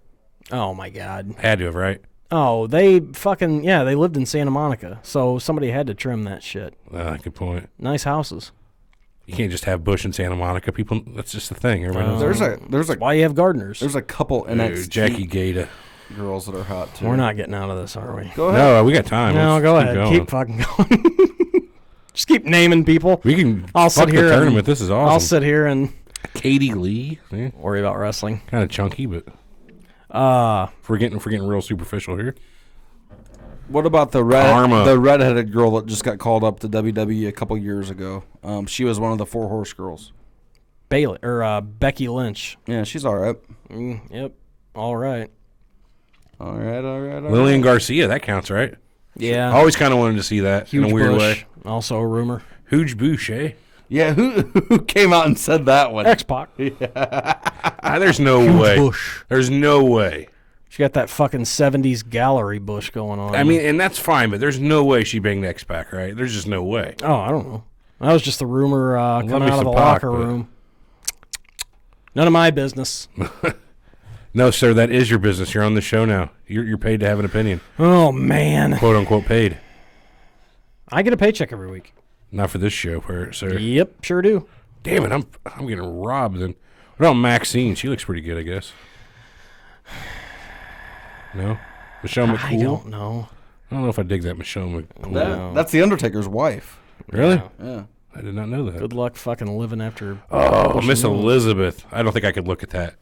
Oh, my God. Had to have, right? Oh, they fucking, they lived in Santa Monica, so somebody had to trim that shit. Good point. Nice houses. You can't just have bush in Santa Monica. People, that's just the thing. Everybody knows. There's Why you have gardeners? There's a couple NXT Jackie Gata. girls that are hot, too. We're not getting out of this, are we? Go ahead. No, we got time. No, Let's go keep ahead. going. Keep fucking going. Just keep naming people. We can I'll fuck sit here the and- tournament. This is awesome. I'll sit here and Katie Lee. worry about wrestling. Kind of chunky, but if we're getting real superficial here. What about the Karma. the redheaded girl that just got called up to WWE a couple years ago? She was one of the 4 horse girls. Bailey or Becky Lynch. Yeah, she's all right. Yep. All right. All right. Lillian Garcia, that counts, right? Yeah. I always kind of wanted to see that Huge in a weird Bush, way. Also a rumor. Huge Bush, eh? Yeah, who came out and said that one? X-Pac. There's no Huge way. Bush. There's no way. She got that fucking 70s gallery bush going on. I mean, and that's fine, but there's no way she banged X-Pac, right? There's just no way. Oh, I don't know. That was just the rumor coming me out of some the Pac, locker but- room. None of my business. No, sir, that is your business. You're on the show now. You're paid to have an opinion. Oh, man. Quote, unquote, paid. I get a paycheck every week. Not for this show, sir. Yep, sure do. Damn it, I'm getting robbed then. What about Maxine? She looks pretty good, I guess. No? Michelle McCool? I don't know. I don't know if I dig that Michelle McCool. That's the Undertaker's wife. Really? Yeah. I did not know that. Good luck fucking living after. Oh, Miss Elizabeth. I don't think I could look at that.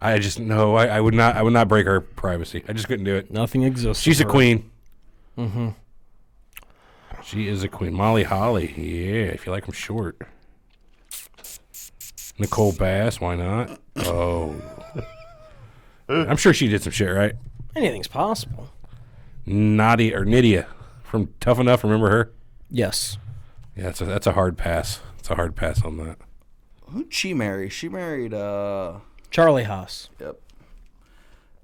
I just no. I would not. I would not break her privacy. I just couldn't do it. Nothing exists. She's a for her. queen. Mm-hmm. She is a queen. Molly Holly. Yeah, if you like them short. Nicole Bass. Why not? Oh. I'm sure she did some shit, right? Anything's possible. Nydia from Tough Enough. Remember her? Yes. Yeah, that's a hard pass. It's a hard pass on that. Who'd she marry? She married, Charlie Haas. Yep.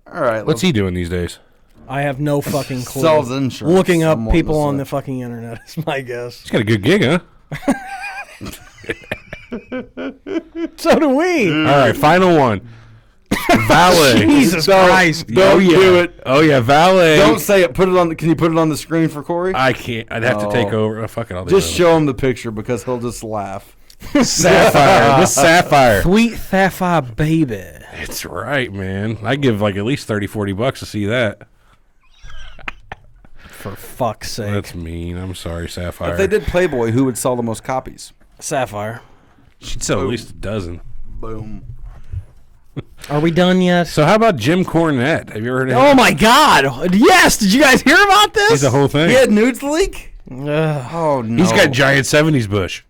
All right. What's he doing these days? I have no fucking clue. Sells insurance. Looking up I'm wanting people to on say. the fucking internet is my guess. He's got a good gig, huh? So do we. All right, final one. Valet. Jesus Christ. Don't do it. Oh yeah, valet. Don't say it. Put it on. Can you put it on the screen for Corey? I can't. I'd have to take over. Oh, fuck it. I'll do Just it. show him the picture because he'll just laugh. Sapphire. Miss Sapphire. Sweet Sapphire baby. It's right, man. I give like at least $30-$40 to see that. For fuck's sake. That's mean. I'm sorry, Sapphire. If they did Playboy, who would sell the most copies? Sapphire. She'd sell at least a dozen. Boom. Are we done yet? So how about Jim Cornette? Have you ever heard of him? Oh my God! Yes, did you guys hear about this? He's the whole thing. He had nudes leak? Oh, no. He's got giant 70s bush.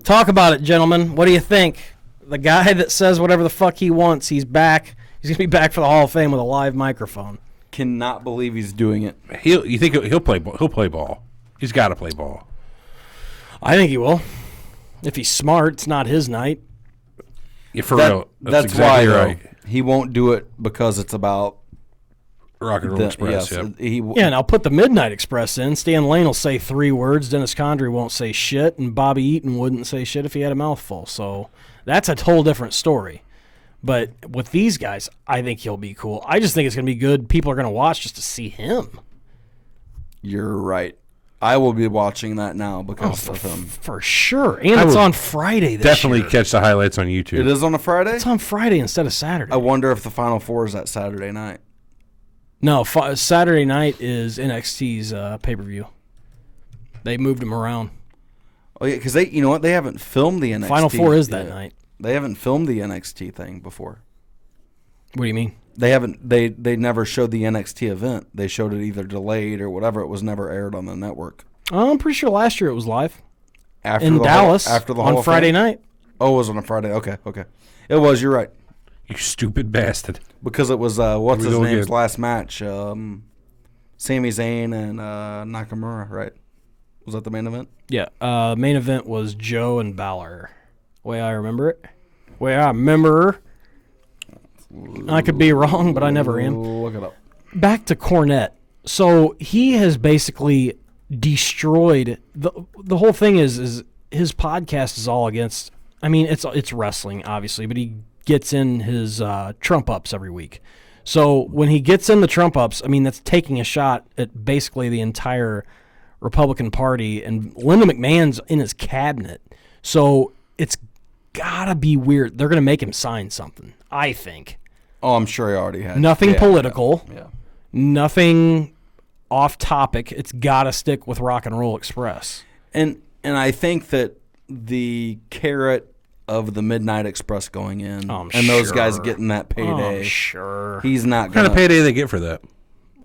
Talk about it, gentlemen. What do you think? The guy that says whatever the fuck he wants, he's back. He's going to be back for the Hall of Fame with a live microphone. Cannot believe he's doing it. You think he'll play ball? He'll play ball. He's got to play ball. I think he will. If he's smart, it's not his night. Yeah, for real. That's exactly why, right. though, he won't do it because it's about Rock and Roll Express. Yes, Yep. And I'll put the Midnight Express in. Stan Lane will say 3 words. Dennis Condrey won't say shit. And Bobby Eaton wouldn't say shit if he had a mouthful. So that's a whole different story. But with these guys, I think he'll be cool. I just think it's going to be good. People are going to watch just to see him. You're right. I will be watching that now because of him. For sure. And it's on Friday this Definitely year. catch the highlights on YouTube. It is on a Friday? It's on Friday instead of Saturday. I wonder if the Final Four is that Saturday night. No, Saturday night is NXT's pay-per-view. They moved them around. Oh, yeah, because you know what? They haven't filmed the NXT. Final Four is that night. They haven't filmed the NXT thing before. What do you mean? They haven't. They never showed the NXT event. They showed it either delayed or whatever. It was never aired on the network. Oh, I'm pretty sure last year it was live After in the Dallas after the on Hall of Friday Fame? night. Oh, it was on a Friday. Okay. It was. You're right. You stupid bastard. Because it was what's Here we his go name's again. last match? Sami Zayn and Nakamura, right? Was that the main event? Yeah, main event was Joe and Balor. Way I remember it. I could be wrong, but I never am. Look it up. Back to Cornette. So he has basically destroyed the whole thing. Is his podcast is all against. I mean, it's wrestling, obviously, but he gets in his Trump ups every week. So when he gets in the Trump ups, I mean, that's taking a shot at basically the entire Republican Party, and Linda McMahon's in his cabinet. So it's gotta be weird. They're gonna make him sign something, I think. Oh, I'm sure he already had. Nothing political. Yeah. Nothing off topic. It's gotta stick with Rock and Roll Express. And I think that the carrot of the Midnight Express going in and those guys getting that payday. Sure. He's not What kind going of payday they get for that?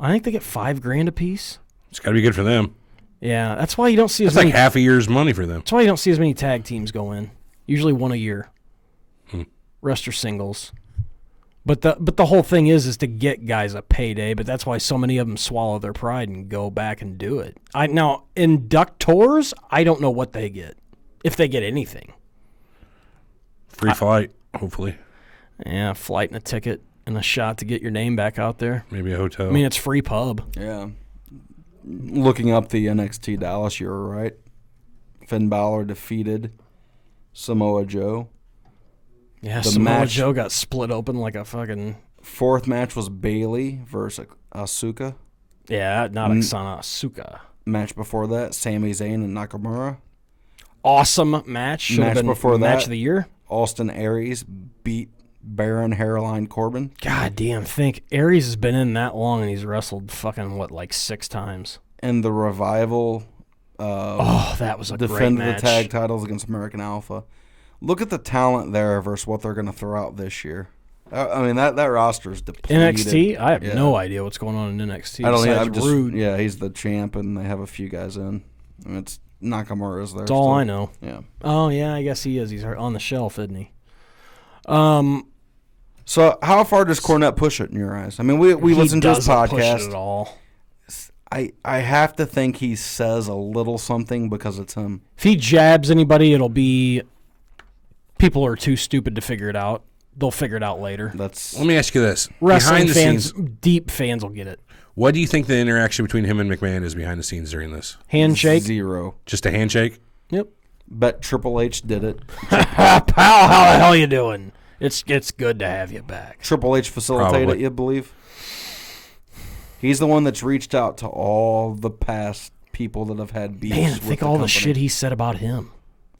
I think they get $5,000 a piece. It's got to be good for them. Yeah, that's why you don't see as That's like many. half a year's money for them. That's why you don't see as many tag teams go in. Usually one a year. Rest are singles. But the whole thing is to get guys a payday. But that's why so many of them swallow their pride and go back and do it. Now inductors, I don't know what they get, if they get anything. Free flight, hopefully. Yeah, flight and a ticket and a shot to get your name back out there. Maybe a hotel. I mean, it's free pub. Yeah. Looking up the NXT Dallas, you were right. Finn Balor defeated Samoa Joe. Yeah, The Samoa match- Joe got split open like a fucking... Fourth match was Bayley versus Asuka. Yeah, not Oksana Asuka. Match before that, Sami Zayn and Nakamura. Awesome match. Should have Match been before match that. of the year. Austin Aries beat Baron Hairline Corbin. God damn, think Aries has been in that long and he's wrestled fucking, like 6 times. And the Revival That was a great defended match. the tag titles against American Alpha. Look at the talent there versus what they're going to throw out this year. I mean, that roster's depleted. NXT? I have Yeah. no idea what's going on in NXT. I don't know. besides I'm just Rude. yeah. He's the champ, and they have a few guys in. I mean, it's Nakamura's there. That's all still. I know. Yeah. Oh, yeah, I guess he is. He's on the shelf, isn't he? So how far does Cornette push it in your eyes? I mean, we listen to his doesn't push it podcast. at all. I have to think he says a little something because it's him. If he jabs anybody, it'll be people are too stupid to figure it out. They'll figure it out later. That's Let me ask you this. Wrestling behind the fans, scenes, deep fans will get it. what do you think the interaction between him and McMahon is behind the scenes during this? Handshake. 0. Just a handshake? Yep. Bet Triple H did it. Pal, how the hell you doing? It's good to have you back. Triple H facilitated Probably. it, you believe? He's the one that's reached out to all the past people that have had beefs Man, with think the all the company. shit he said about him.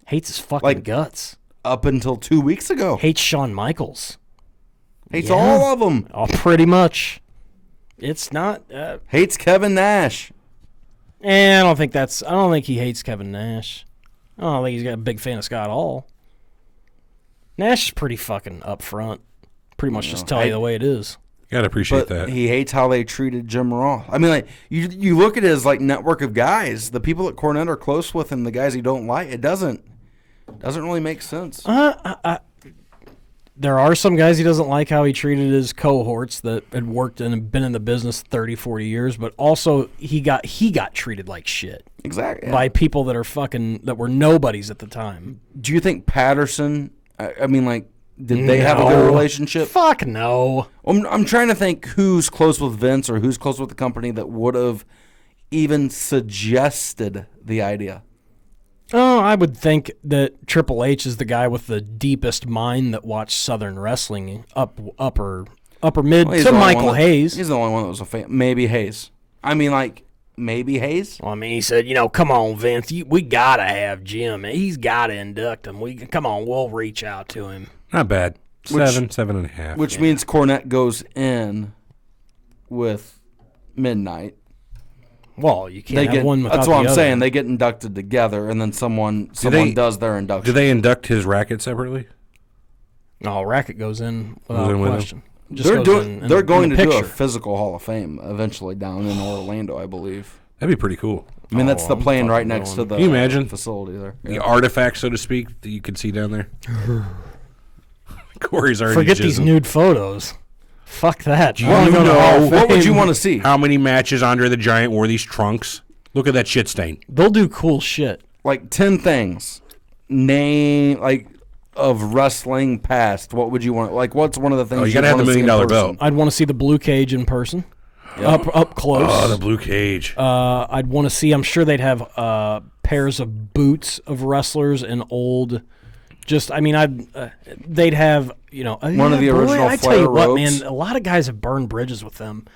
Hates his fucking Like- guts. Up until 2 weeks ago. Hates Shawn Michaels. Hates Yeah. all of them. Oh, pretty much. It's not. Hates Kevin Nash. I don't think he hates Kevin Nash. I don't think he's got a big fan of Scott Hall. Nash is pretty fucking upfront. Pretty much just tell you the way it is. Gotta appreciate but that. he hates how they treated Jim Ross. I mean, like you look at his like network of guys, the people that Cornette are close with, and the guys he don't like. It doesn't really make sense. There are some guys he doesn't like how he treated his cohorts that had worked and been in the business 30, 40 years, but also he got treated like shit. Exactly. By people that were nobodies at the time. Do you think Patterson? I mean, like, did they have a good relationship? Fuck no. I'm trying to think who's close with Vince or who's close with the company that would have even suggested the idea. Oh, I would think that Triple H is the guy with the deepest mind that watched Southern wrestling upper mid to Michael Hayes. He's the only one that was a fan. Maybe Hayes. I mean, like, maybe Hayes? Well, I mean, he said, come on, Vince, we got to have Jim. He's got to induct him. Come on, we'll reach out to him. Not bad. 7.5. Which means Cornette goes in with Midnight. Well, you can't have one without that's what the I'm other. saying. They get inducted together, and then someone does their induction. Do they induct his racket separately? No, racket goes in without question. They're going to do a physical Hall of Fame eventually down in Orlando, I believe. That'd be pretty cool. I mean, that's the plane right next to the Can you imagine facility there. The artifact, so to speak, that you can see down there. Corey's already Forget these nude photos. Fuck that. What would you want to see? How many matches Andre the Giant wore these trunks? Look at that shit stain. They'll do cool shit. Like 10 things. Name, like, of wrestling past. What would you want? Like, what's one of the things you gotta have the $1 million belt. I'd want to see the blue cage in person. Yep. Up close. Oh, the blue cage. I'd want to see, I'm sure they'd have pairs of boots of wrestlers and old... they'd have, one of the original I tell you what, man, a lot of guys have burned bridges with them.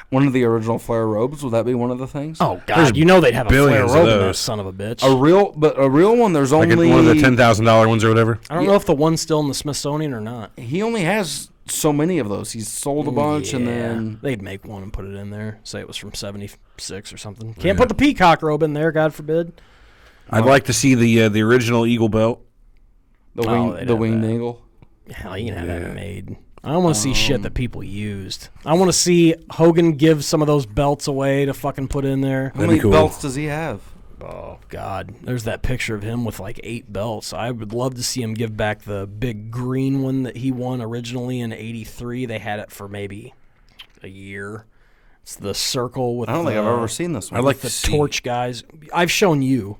One of the original Flair robes, would that be one of the things? Oh, God, they'd have a Flair robe in that son of a bitch. A real one, there's only... Like one of the $10,000 ones or whatever? I don't know if the one's still in the Smithsonian or not. He only has so many of those. He's sold a bunch, and then... They'd make one and put it in there. Say it was from 76 or something. Can't put the peacock robe in there, God forbid. I'd like to see the original Eagle belt. The winged eagle. Hell, you can have that made. I don't want to see shit that people used. I want to see Hogan give some of those belts away to fucking put in there. How many belts does he have? Oh, God. There's that picture of him with like 8 belts. I would love to see him give back the big green one that he won originally in '83. They had it for maybe a year. It's the circle with I don't think I've ever seen this one. I'd like the torch guys. I've shown you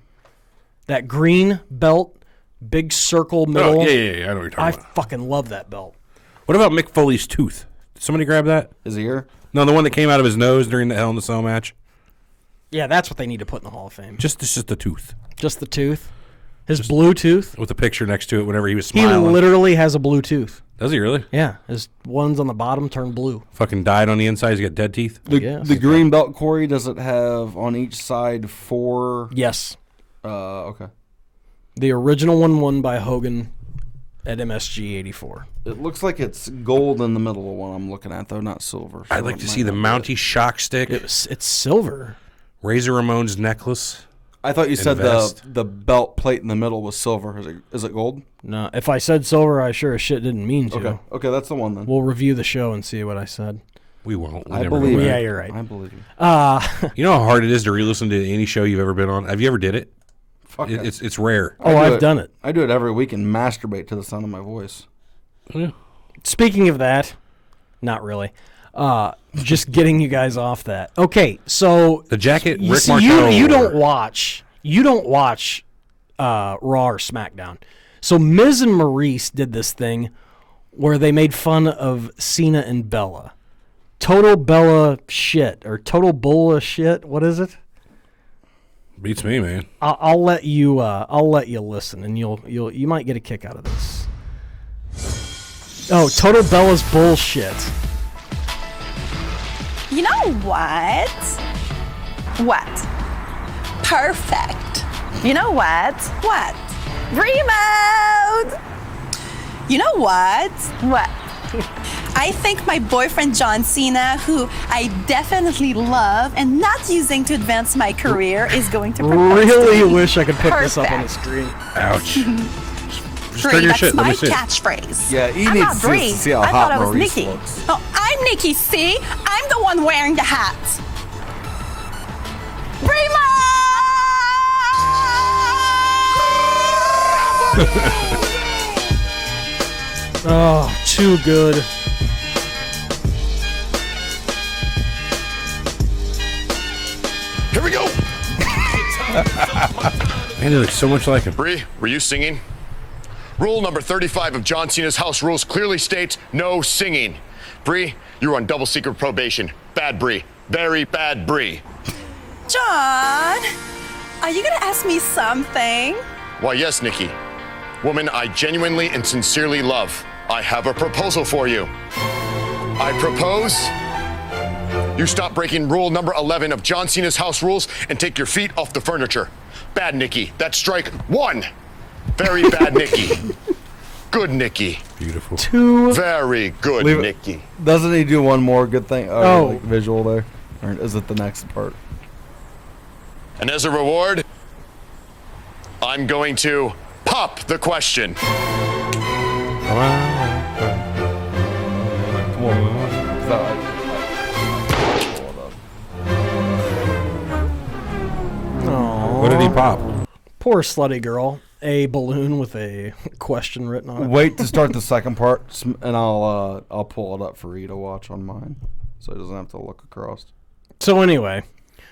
that green belt. Big circle middle. Oh, yeah. I know what you're talking about. I fucking love that belt. What about Mick Foley's tooth? Did somebody grab that? His ear? No, the one that came out of his nose during the Hell in the Cell match. Yeah, that's what they need to put in the Hall of Fame. It's just the tooth. Just the tooth? His blue tooth? With a picture next to it whenever he was smiling. He literally has a blue tooth. Does he really? Yeah. His ones on the bottom turn blue. Fucking died on the inside. He's got dead teeth. The green belt, Corey, does it have on each side 4? Yes. Okay. The original one won by Hogan at MSG 84. It looks like it's gold in the middle of one I'm looking at, though, not silver. So I'd like to see the Mountie shock stick. It's silver. Razor Ramon's necklace. I thought you said the belt plate in the middle was silver. Is it gold? No, if I said silver, I sure as shit didn't mean to. Okay, that's the one then. We'll review the show and see what I said. We won't. I believe you. Yeah, you're right. I believe you. You know how hard it is to re-listen to any show you've ever been on? Have you ever did it? It's rare. I've done it. I do it every week and masturbate to the sound of my voice. Yeah. Speaking of that, not really. Just getting you guys off that. Okay, so the jacket. You don't watch Raw or SmackDown. So Miz and Maryse did this thing where they made fun of Cena and Bella. Total Bella shit or total Bola shit. What is it? Beats me, man. I'll let you listen, and you might get a kick out of this. Oh, total Bella's bullshit. You know what? What? Perfect. You know what? What? Remote! You know what? What? I think my boyfriend John Cena, who I definitely love and not using to advance my career, is going to propose really to me. Wish I could put this up on the screen. Ouch. stir your That's shit. Let my me see it. Yeah, catchphase. he I'm needs not to Brie. see how I hot thought I was Maryse Nikki. looks. Oh, I'm Nikki, see? I'm the one wearing the hat. Oh, too good. Here we go. Man, he looks so much like him. Brie, were you singing? Rule number 35 of John Cena's house rules clearly states no singing. Brie, you're on double secret probation. Bad Brie. Very bad Brie. John, are you gonna ask me something? Why, yes, Nikki. Woman I genuinely and sincerely love. I have a proposal for you. I propose you stop breaking rule number 11 of John Cena's house rules and take your feet off the furniture. Bad Nikki. That's strike 1. Very bad Nikki. Good Nikki. Beautiful. Too. Very good Leave it. Nikki. Doesn't he do one more good thing? Oh. Like visual there? Or is it the next part? And as a reward, I'm going to pop the question. Come on. What did he pop? Poor slutty girl. A balloon with a question written on it. Wait to start the second part, and I'll pull it up for you to watch on mine, so he doesn't have to look across. So anyway,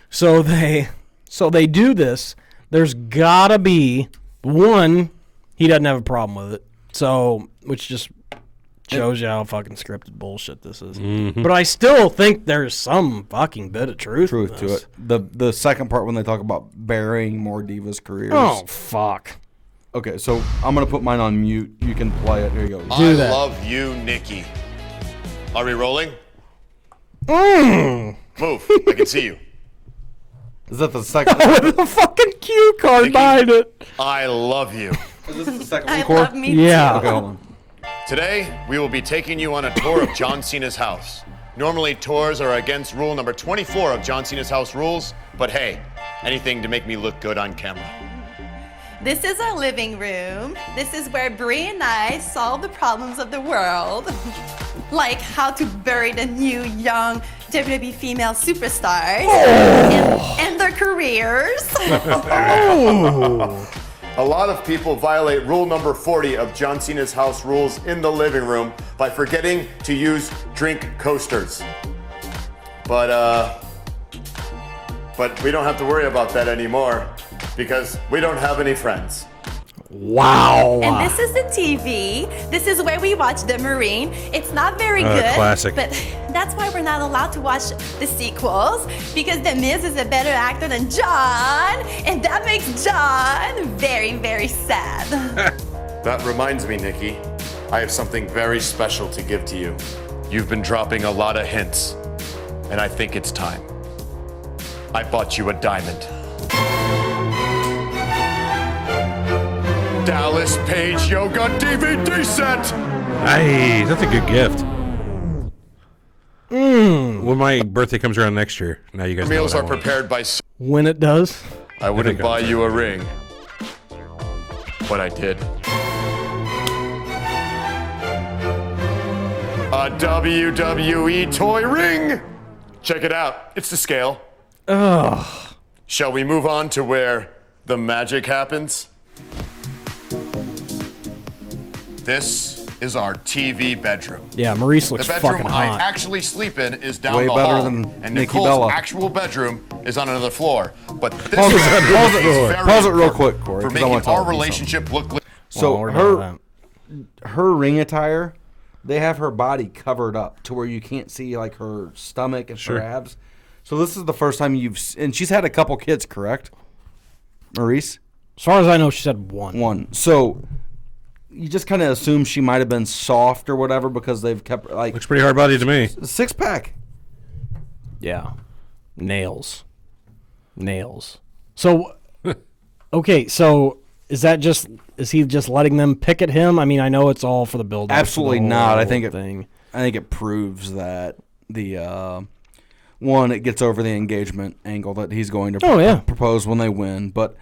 so they do this. There's gotta be one. He doesn't have a problem with it. So, which just shows you how fucking scripted bullshit this is. Mm-hmm. But I still think there's some fucking bit of truth in To this. it. The second part when they talk about burying more divas' careers. Oh fuck. Okay, so I'm gonna put mine on mute. You can play it. Here you go. I that. love you, Nikki. Are we rolling? Move. I can see you. Is that the second? With a fucking cue card Nikki. behind it. I love you. Is this the second I encore? love me Yeah. Okay, hold on. Today, we will be taking you on a tour of John Cena's house. Normally, tours are against rule number 24 of John Cena's house rules, but hey, anything to make me look good on camera. This is our living room. This is where Brie and I solve the problems of the world. Like how to bury the new young WWE female superstars and their careers. A lot of people violate rule number 40 of John Cena's house rules in the living room by forgetting to use drink coasters. But we don't have to worry about that anymore because we don't have any friends. Wow. And this is the TV. This is where we watch The Marine. It's not very good. Classic. But that's why we're not allowed to watch the sequels, because The Miz is a better actor than John. And that makes John very, very sad. That reminds me, Nikki, I have something very special to give to you. You've been dropping a lot of hints, and I think it's time. I bought you a diamond. Dallas Paige Yoga DVD set! Nice. That's a good gift. When my birthday comes around next year, now you guys know Meals what are I want. prepared by... When it does. I wouldn't think buy I'm you a ring, but I did. A WWE toy ring! Check it out. It's to scale. Ugh. Shall we move on to where the magic happens? This is our TV bedroom. Yeah, Maryse The looks bedroom fucking I hot. actually sleep in is down Way the better hall, than and Nikki Nicole's Bella. actual bedroom is on another floor. But this Pause it, is pause it, very pause it real important quick, Corey, for 'cause I making wanna tell our you relationship look. So Well, we're doing her ring attire, they have her body covered up to where you can't see like her stomach and her abs. So this is the first time and she's had a couple kids, correct? Maryse? As far as I know, she said one. One. So you just kind of assume she might have been soft or whatever because they've kept like Looks pretty hard body to me. 6-pack. Yeah. Nails. So, okay, so is he just letting them pick at him? I mean, I know it's all for the build. Absolutely not. I think it it proves that the one, it gets over the engagement angle that he's going to propose when they win. But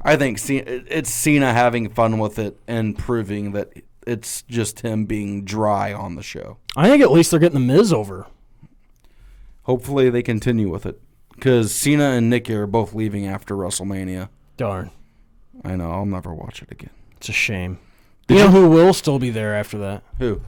I think it's Cena having fun with it and proving that it's just him being dry on the show. I think at least they're getting the Miz over. Hopefully they continue with it. Because Cena and Nikki are both leaving after WrestleMania. Darn. I know. I'll never watch it again. It's a shame. You know who will still be there after that? Who?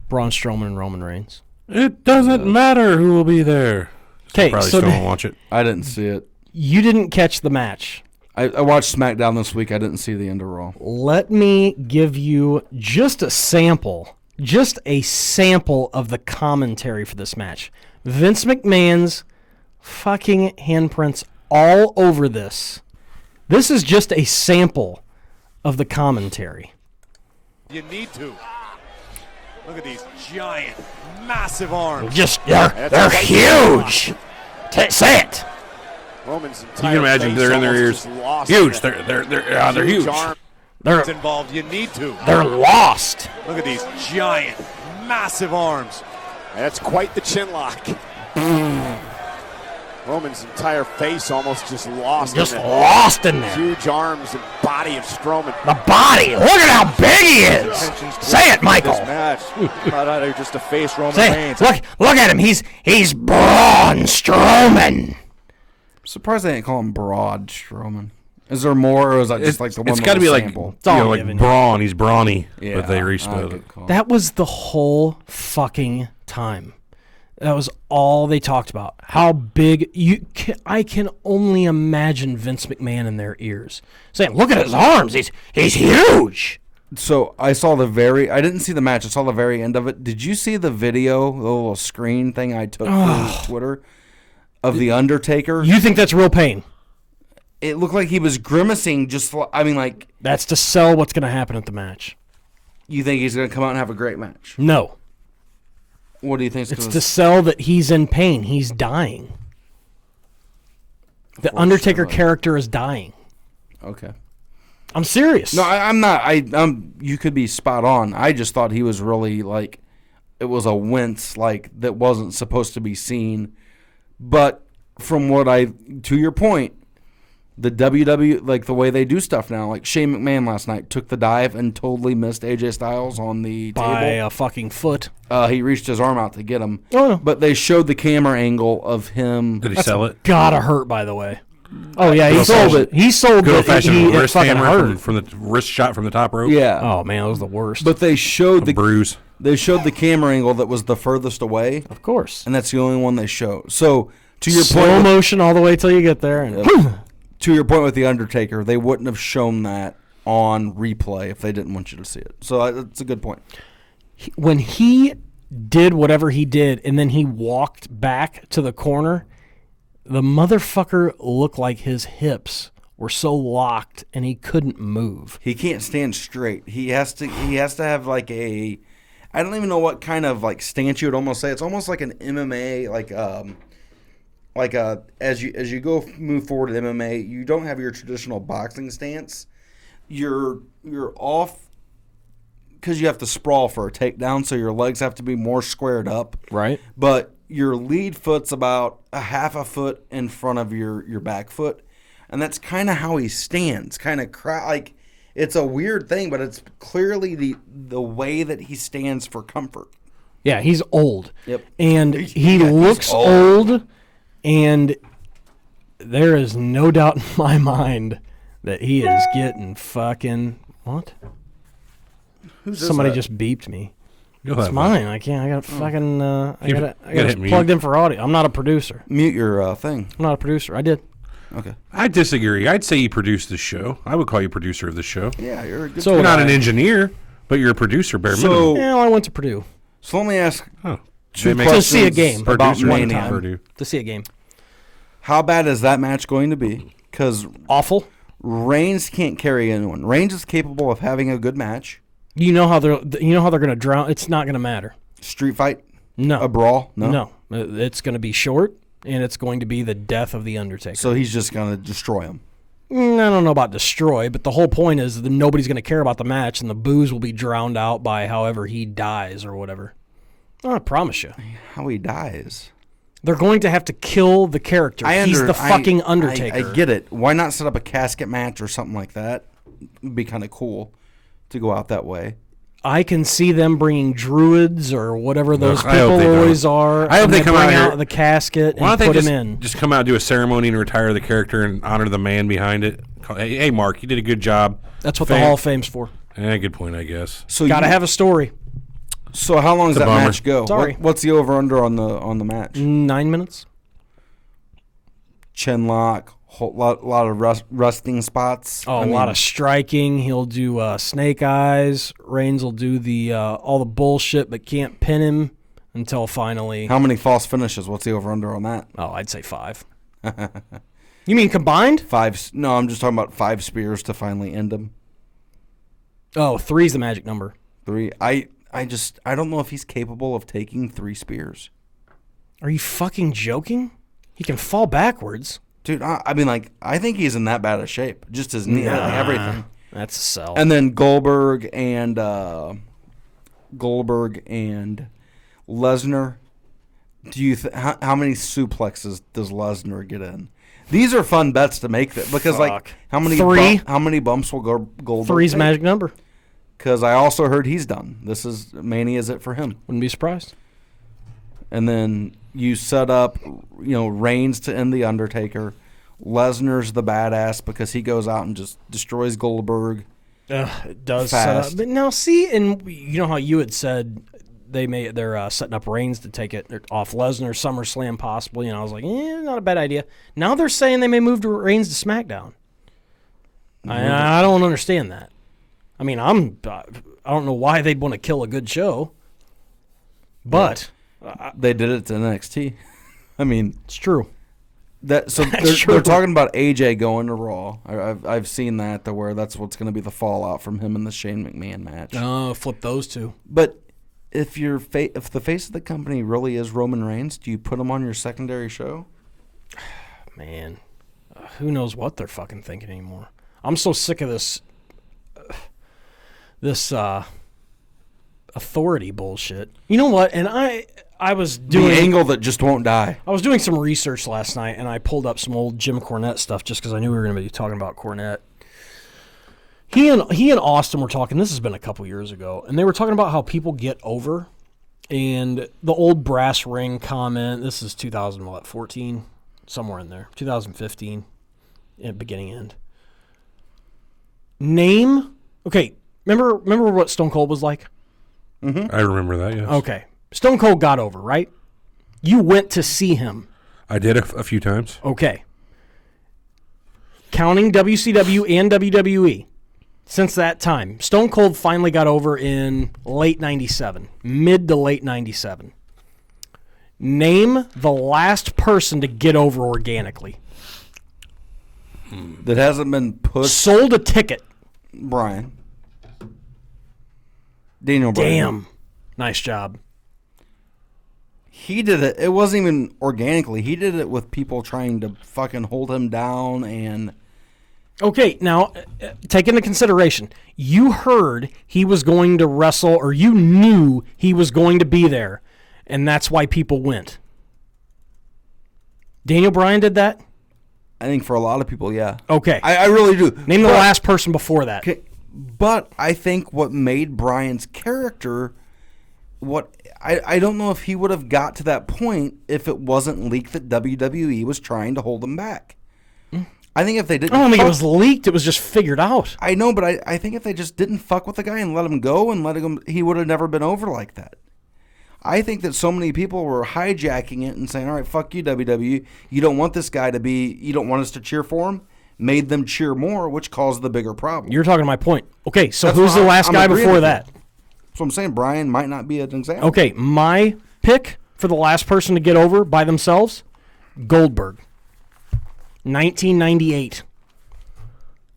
Braun Strowman and Roman Reigns. It doesn't matter who will be there. Okay, Probably so still won't watch it. I didn't see it. You didn't catch the match. I watched Smackdown this week. I didn't see the end of Raw. Let me give you just a sample of the commentary for this match. Vince McMahon's fucking handprints all over this. This is just a sample of the commentary. You need to. Look at these giant, massive arms. They're huge. Say it. Roman's You can imagine they're in their ears. Huge. They're huge. They're involved. You need to. They're lost. Look at these giant, massive arms. That's quite the chin lock. Roman's entire face almost just lost. Lost in there. Huge arms and body of Strowman. The body. Look at how big he is. Say it, Michael. This match. Not out of just to face Roman Say Reigns. it. Look at him. He's Braun Strowman. Surprised they didn't call him Broad Strowman. Is there more, or is that just like the one? It's got to be like, sample? like Braun. He's brawny, but they I respelled get it. called. That was the whole fucking time. That was all they talked about. How big I can only imagine Vince McMahon in their ears saying, "Look at his arms. He's huge." So I didn't see the match. I saw the very end of it. Did you see the video, the little screen thing I took from Twitter of the Undertaker? You think that's real pain? It looked like he was grimacing. That's to sell what's going to happen at the match. You think he's going to come out and have a great match? No. What do you think? It's to sell that he's in pain. He's dying. The Undertaker character is dying. Okay. I'm serious. No, I'm not. You could be spot on. I just thought he was really like, it was a wince that wasn't supposed to be seen. But from to your point, the WWE, the way they do stuff now, like Shane McMahon last night took the dive and totally missed AJ Styles on the by table. a fucking foot. He reached his arm out to get him. Oh, no. But they showed the camera angle of him. Did he sell it? Gotta hurt, by the way. Oh, yeah, he sold it. He sold Good it. old-fashioned wrist fucking hammer hurt. from the wrist shot from the top rope. Yeah. Oh, man, that was the worst. But they showed the bruise. They showed the camera angle that was the furthest away. Of course. And that's the only one they show. So, to your Slow point, motion all the way till you get there. And to your point with the Undertaker, they wouldn't have shown that on replay if they didn't want you to see it. So that's a good point. When he did whatever he did, and then he walked back to the corner, the motherfucker looked like his hips were so locked and he couldn't move. He can't stand straight. He has to have like a, I don't even know what kind of stance you would almost say. It's almost like an MMA as you move forward in MMA, you don't have your traditional boxing stance. You're off because you have to sprawl for a takedown, so your legs have to be more squared up. Right. But your lead foot's about a half a foot in front of your back foot, and that's kind of how he stands. Kind of it's a weird thing, but it's clearly the way that he stands for comfort. Yeah, he's old. Yep. And he looks old, and there is no doubt in my mind that he is getting fucking what? Somebody just beeped me. It's mine. I can't. I got fucking. I got it plugged in for audio. I'm not a producer. Mute your thing. I'm not a producer. I did. Okay. I disagree. I'd say you produced this show. I would call you producer of the show. Yeah, you're a good. You're not an engineer, but you're a producer, bare minimum. Well, I went to Purdue. So let me ask two questions to see a game about Mania. Purdue. To see a game. How bad is that match going to be? Because awful. Reigns can't carry anyone. Reigns is capable of having a good match. You know how they're going to drown. It's not going to matter. Street fight? No. A brawl? No. It's going to be short, and it's going to be the death of the Undertaker. So he's just going to destroy him. I don't know about destroy, but the whole point is that nobody's going to care about the match, and the booze will be drowned out by however he dies or whatever. I promise you. How he dies? They're going to have to kill the character. He's the fucking Undertaker. I get it. Why not set up a casket match or something like that? It'd be kind of cool to go out that way. I can see them bringing druids or whatever those people always are. I hope they come out the casket and put him in. Just come out and do a ceremony and retire the character and honor the man behind it. Hey, Mark, you did a good job. That's what the Hall of Fame's for. Good point, I guess. So got to have a story. So how long does that match go? Sorry. What's the over-under on the match? 9 minutes. Chin lock, lot of rusting spots. Oh, a lot of striking. He'll do snake eyes. Reigns will do the all the bullshit, but can't pin him until finally. How many false finishes? What's the over-under on that? Oh, I'd say 5. You mean combined? 5. No, I'm just talking about 5 spears to finally end him. Oh, 3's the magic number. 3. I don't know if he's capable of taking 3 spears. Are you fucking joking? He can fall backwards. Dude, I think he's in that bad of shape. Just his knee, everything. That's a sell. And then Goldberg and Lesnar. How many suplexes does Lesnar get in? These are fun bets to make because how many 3? How many bumps will Goldberg 3's take? magic number. Because I also heard he's done. This is Mania is it for him. Wouldn't be surprised. And then you set up, Reigns to end the Undertaker. Lesnar's the badass because he goes out and just destroys Goldberg. It does fast. set up. But now see, and you know how you had said they're setting up Reigns to take it off Lesnar, SummerSlam possibly, and I was like, not a bad idea. Now they're saying they may move to Reigns to SmackDown. I don't understand that. I mean, I don't know why they'd want to kill a good show, but they did it to NXT. I mean, it's true. They're talking about AJ going to Raw. I've seen that to where that's what's going to be the fallout from him in the Shane McMahon match. Oh, flip those two. But if the face of the company really is Roman Reigns, do you put him on your secondary show? Man, who knows what they're fucking thinking anymore? I'm so sick of this authority bullshit. You know what? And I was doing the angle that just won't die. I was doing some research last night, and I pulled up some old Jim Cornette stuff just because I knew we were going to be talking about Cornette. He and Austin were talking. This has been a couple years ago, and they were talking about how people get over, and the old brass ring comment. This is 2014, somewhere in there, 2015, beginning end. Name. Okay, remember what Stone Cold was like? Mm-hmm. I remember that, yes. Okay. Stone Cold got over, right? You went to see him. I did a few times. Okay. Counting WCW and WWE, since that time, Stone Cold finally got over in late 97, mid to late 97. Name the last person to get over organically. That hasn't been pushed. Sold a ticket. Daniel Bryan. Damn. Nice job. He did it. It wasn't even organically. He did it with people trying to fucking hold him down and... Okay, now, take into consideration, you heard he was going to wrestle, or you knew he was going to be there, and that's why people went. Daniel Bryan did that? I think for a lot of people, yeah. Okay. I really do. Name the last person before that. Okay, but I think what made Bryan's character... I don't know if he would have got to that point if it wasn't leaked that WWE was trying to hold him back. I think if they didn't... I don't think it was leaked. It was just figured out. I know, but I think if they just didn't fuck with the guy and let him go and he would have never been over like that. I think that so many people were hijacking it and saying, all right, fuck you, WWE. You don't want this guy to be... You don't want us to cheer for him? Made them cheer more, which caused the bigger problem. You're talking to my point. Okay, so who's the last guy before that? So I'm saying Bryan might not be an example. Okay, my pick for the last person to get over by themselves, Goldberg. 1998.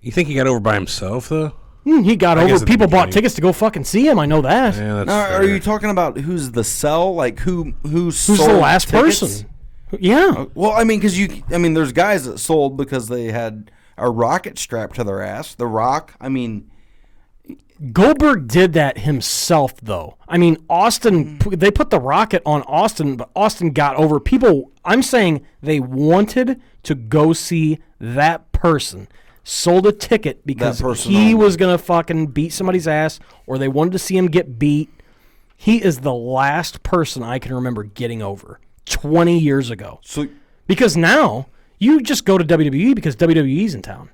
You think he got over by himself, though? He got over. People bought tickets to go fucking see him. I know that. Yeah, that's now, are you talking about who's the sell? Like who's the last person? Yeah. Well, I mean, there's guys that sold because they had a rocket strapped to their ass. The Rock. I mean, Goldberg did that himself, though. I mean, Austin, they put the rocket on Austin, but Austin got over. People, I'm saying they wanted to go see that person, sold a ticket because he was going to fucking beat somebody's ass, or they wanted to see him get beat. He is the last person I can remember getting over 20 years ago. Because now, you just go to WWE because WWE's in town.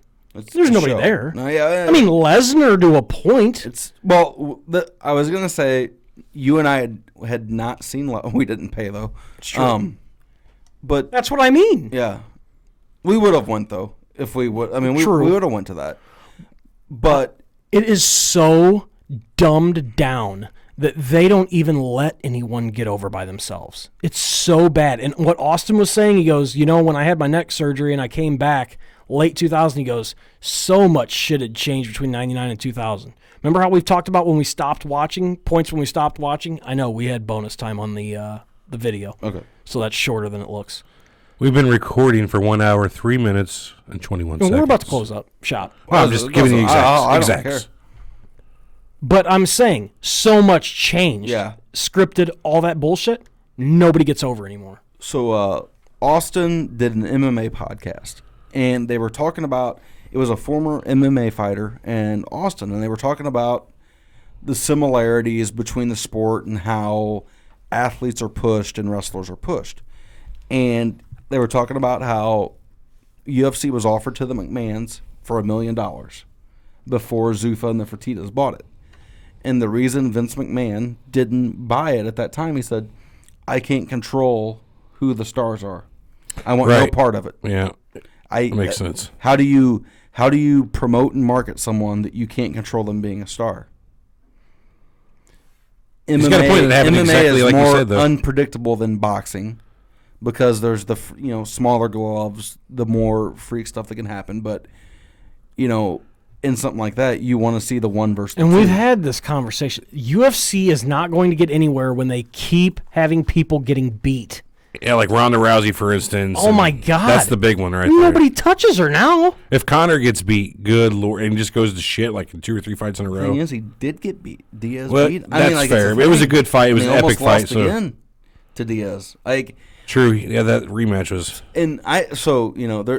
There's nobody there. No, yeah, I mean, Lesnar to a point. I was gonna say you and I had not seen. We didn't pay though. It's true. But that's what I mean. Yeah, we would have went though if we would. I mean, we would have went to that. But it is so dumbed down that they don't even let anyone get over by themselves. It's so bad. And what Austin was saying, he goes, when I had my neck surgery and I came back late 2000, he goes, so much shit had changed between 99 and 2000. Remember how we've talked about when we stopped watching, points when we stopped watching? I know, we had bonus time on the video. Okay. So that's shorter than it looks. We've been recording for 1 hour, 3 minutes, and 21 seconds. We're about to close up shop. Well, I'm just giving you exacts. But I'm saying, so much change. Yeah. Scripted, all that bullshit, nobody gets over anymore. So Austin did an MMA podcast. And they were talking about, it was a former MMA fighter and Austin, and they were talking about the similarities between the sport and how athletes are pushed and wrestlers are pushed. And they were talking about how UFC was offered to the McMahons for $1 million before Zuffa and the Fertittas bought it. And the reason Vince McMahon didn't buy it at that time, he said, I can't control who the stars are. I want no part of it. Yeah. That makes sense. How do you promote and market someone that you can't control them being a star? MMA is like more unpredictable than boxing because there's the smaller gloves, the more freak stuff that can happen. But in something like that, you want to see the one versus the two. And we've had this conversation. UFC is not going to get anywhere when they keep having people getting beat. Yeah, like Ronda Rousey, for instance. Oh, my God. That's the big one right Nobody touches her now. If Conor gets beat, good Lord, and just goes to shit like 2 or 3 fights in a row. The thing is, he did get beat. Diaz beat. That's fair. It was a good fight. It was an epic fight. Lost again to Diaz. True. Yeah, that rematch was. And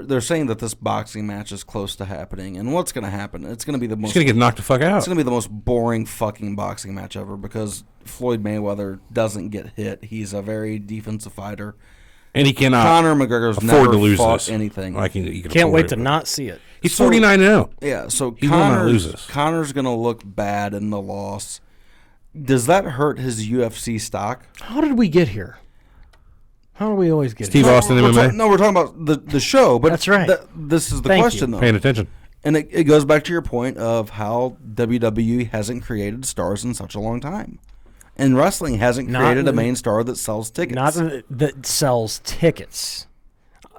they're saying that this boxing match is close to happening. And what's going to happen? It's going to be the most. He's going to get knocked the fuck out. It's going to be the most boring fucking boxing match ever because Floyd Mayweather doesn't get hit. He's a very defensive fighter. And he cannot. Conor McGregor's afford to lose fought this. anything. Can't wait to not see it. He's 49-0. Yeah, so he will not lose this. Conor's going to look bad in the loss. Does that hurt his UFC stock? How did we get here? How do we always get Steve here? Austin MMA? No, we're talking about the show. But that's right. This is the question, though. Paying attention. And it goes back to your point of how WWE hasn't created stars in such a long time. And wrestling hasn't created a main star that sells tickets. Not that sells tickets.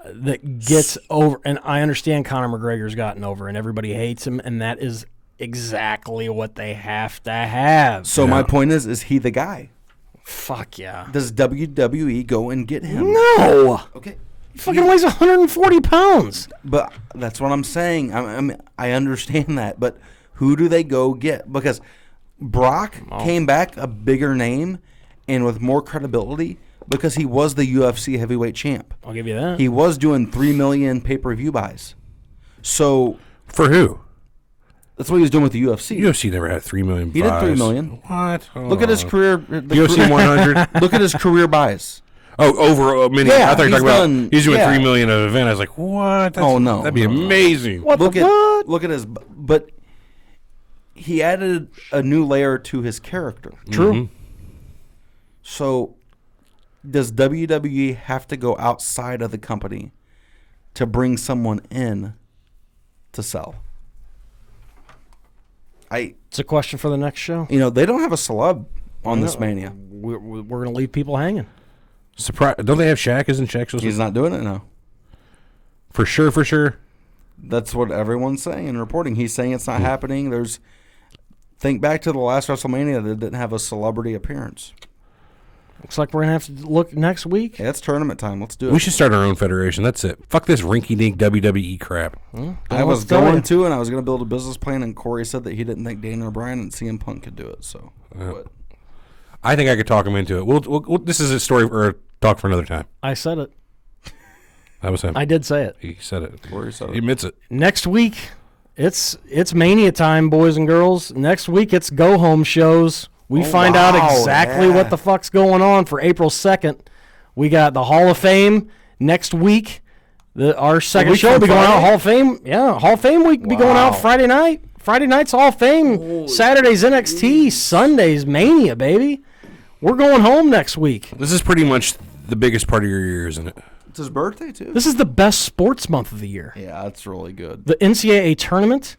That gets over. And I understand Conor McGregor's gotten over and everybody hates him. And that is exactly what they have to have. So my point is he the guy? Fuck yeah. Does WWE go and get him? No. Okay. He fucking weighs 140 pounds. But that's what I'm saying. I understand that. But who do they go get? Because Brock came back a bigger name and with more credibility because he was the UFC heavyweight champ. I'll give you that. He was doing 3 million pay-per-view buys. So for who? That's what he was doing with the UFC. UFC never had 3 million buys. He did 3 million. What? Look at his career. UFC 100. Look at his career buys. Oh, over a mini. Yeah, I thought you were talking about he's doing 3 million at an event. I was like, what? No. That'd be amazing. Look at his. But he added a new layer to his character. True. Mm-hmm. So, does WWE have to go outside of the company to bring someone in to sell? It's a question for the next show. They don't have a celeb on this Mania. We're going to leave people hanging. Surprise! Don't they have Shaq? Isn't Shaq supposed to? He's not doing it now. For sure. That's what everyone's saying and reporting. He's saying it's not happening. Think back to the last WrestleMania that didn't have a celebrity appearance. Looks like we're going to have to look next week. Yeah, it's tournament time. Let's do it. We should start our own federation. That's it. Fuck this rinky-dink WWE crap. I was going to, and I was going to build a business plan, and Corey said that he didn't think Daniel O'Brien and CM Punk could do it. So, I think I could talk him into it. We'll this is a story or a talk for another time. I said it. That was him. I did say it. He said it. Corey said it. He admits it. Next week, it's Mania time, boys and girls. Next week, it's go-home shows. We find out exactly what the fuck's going on for April 2nd. We got the Hall of Fame next week. Our second show will be going out Hall of Fame. Yeah, Hall of Fame week will be going out Friday night. Friday night's Hall of Fame. Saturday's NXT. Sunday's Mania, baby. We're going home next week. This is pretty much the biggest part of your year, isn't it? It's his birthday, too. This is the best sports month of the year. Yeah, that's really good. The NCAA tournament,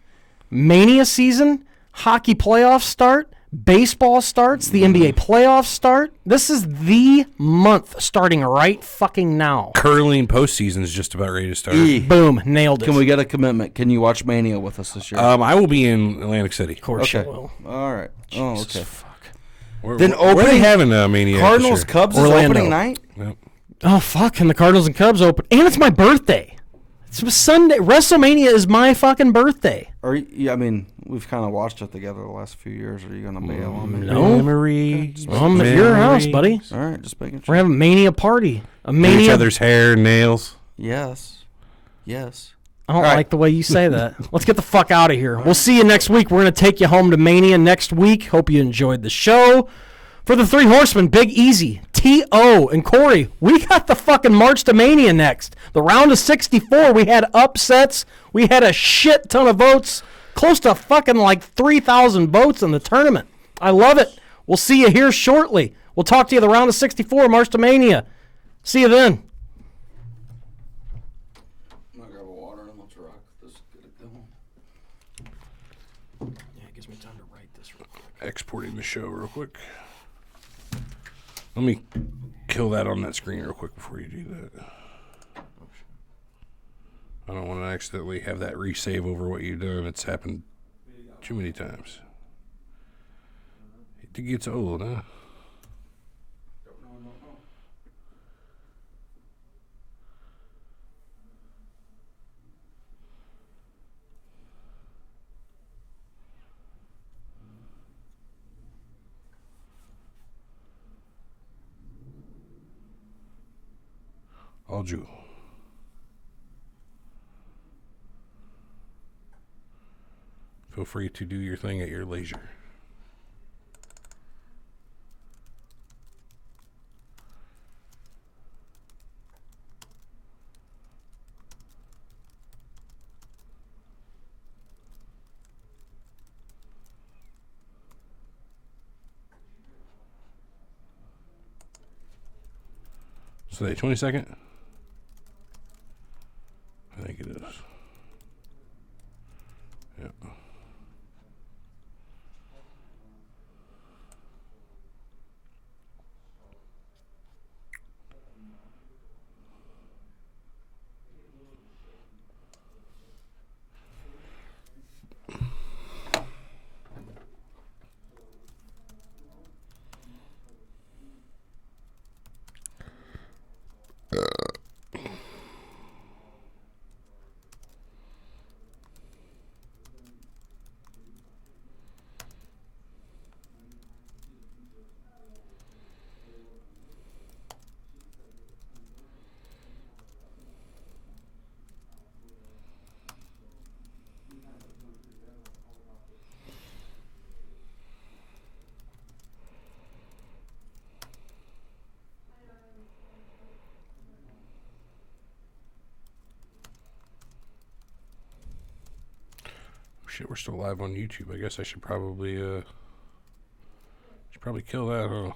Mania season, hockey playoffs start, baseball starts, the NBA playoffs start. This is the month starting right fucking now. Curling postseason is just about ready to start. Boom, nailed it. Can we get a commitment? Can you watch Mania with us this year? I will be in Atlantic City. Of course okay. you will. All right. Jesus, okay. fuck. Then where are they having Mania? Cardinals Cubs is Orlando. opening night? Yep. Oh, fuck, and the Cardinals and Cubs open. And it's my birthday. It's Sunday. WrestleMania is my fucking birthday. I mean, we've kind of watched it together the last few years. Are you going to bail on me? No. Memories. I'm at your house, buddy. All right, just making sure. We're having a Mania party. A Each Mania. other's hair, nails. Yes. Yes. I don't All right. like the way you say that. Let's get the fuck out of here. We'll see you next week. We're going to take you home to Mania next week. Hope you enjoyed the show. For the Three Horsemen, Big Easy, T.O., and Corey, we got the fucking March to Mania next. The round of 64, we had upsets. We had a shit ton of votes. Close to fucking like 3,000 votes in the tournament. I love it. We'll see you here shortly. We'll talk to you the round of 64, March to Mania. See you then. I'm going to grab a water and let's rock this. Get it going. Yeah, it gives me time to write this real quick. Exporting the show real quick. Let me kill that on that screen real quick before you do that. I don't want to accidentally have that resave over what you've done. It's happened too many times. It gets old, huh? All you. Feel free to do your thing at your leisure. So the 22nd? I think it is. Yep. Shit, we're still live on YouTube. I guess I should probably kill that, huh?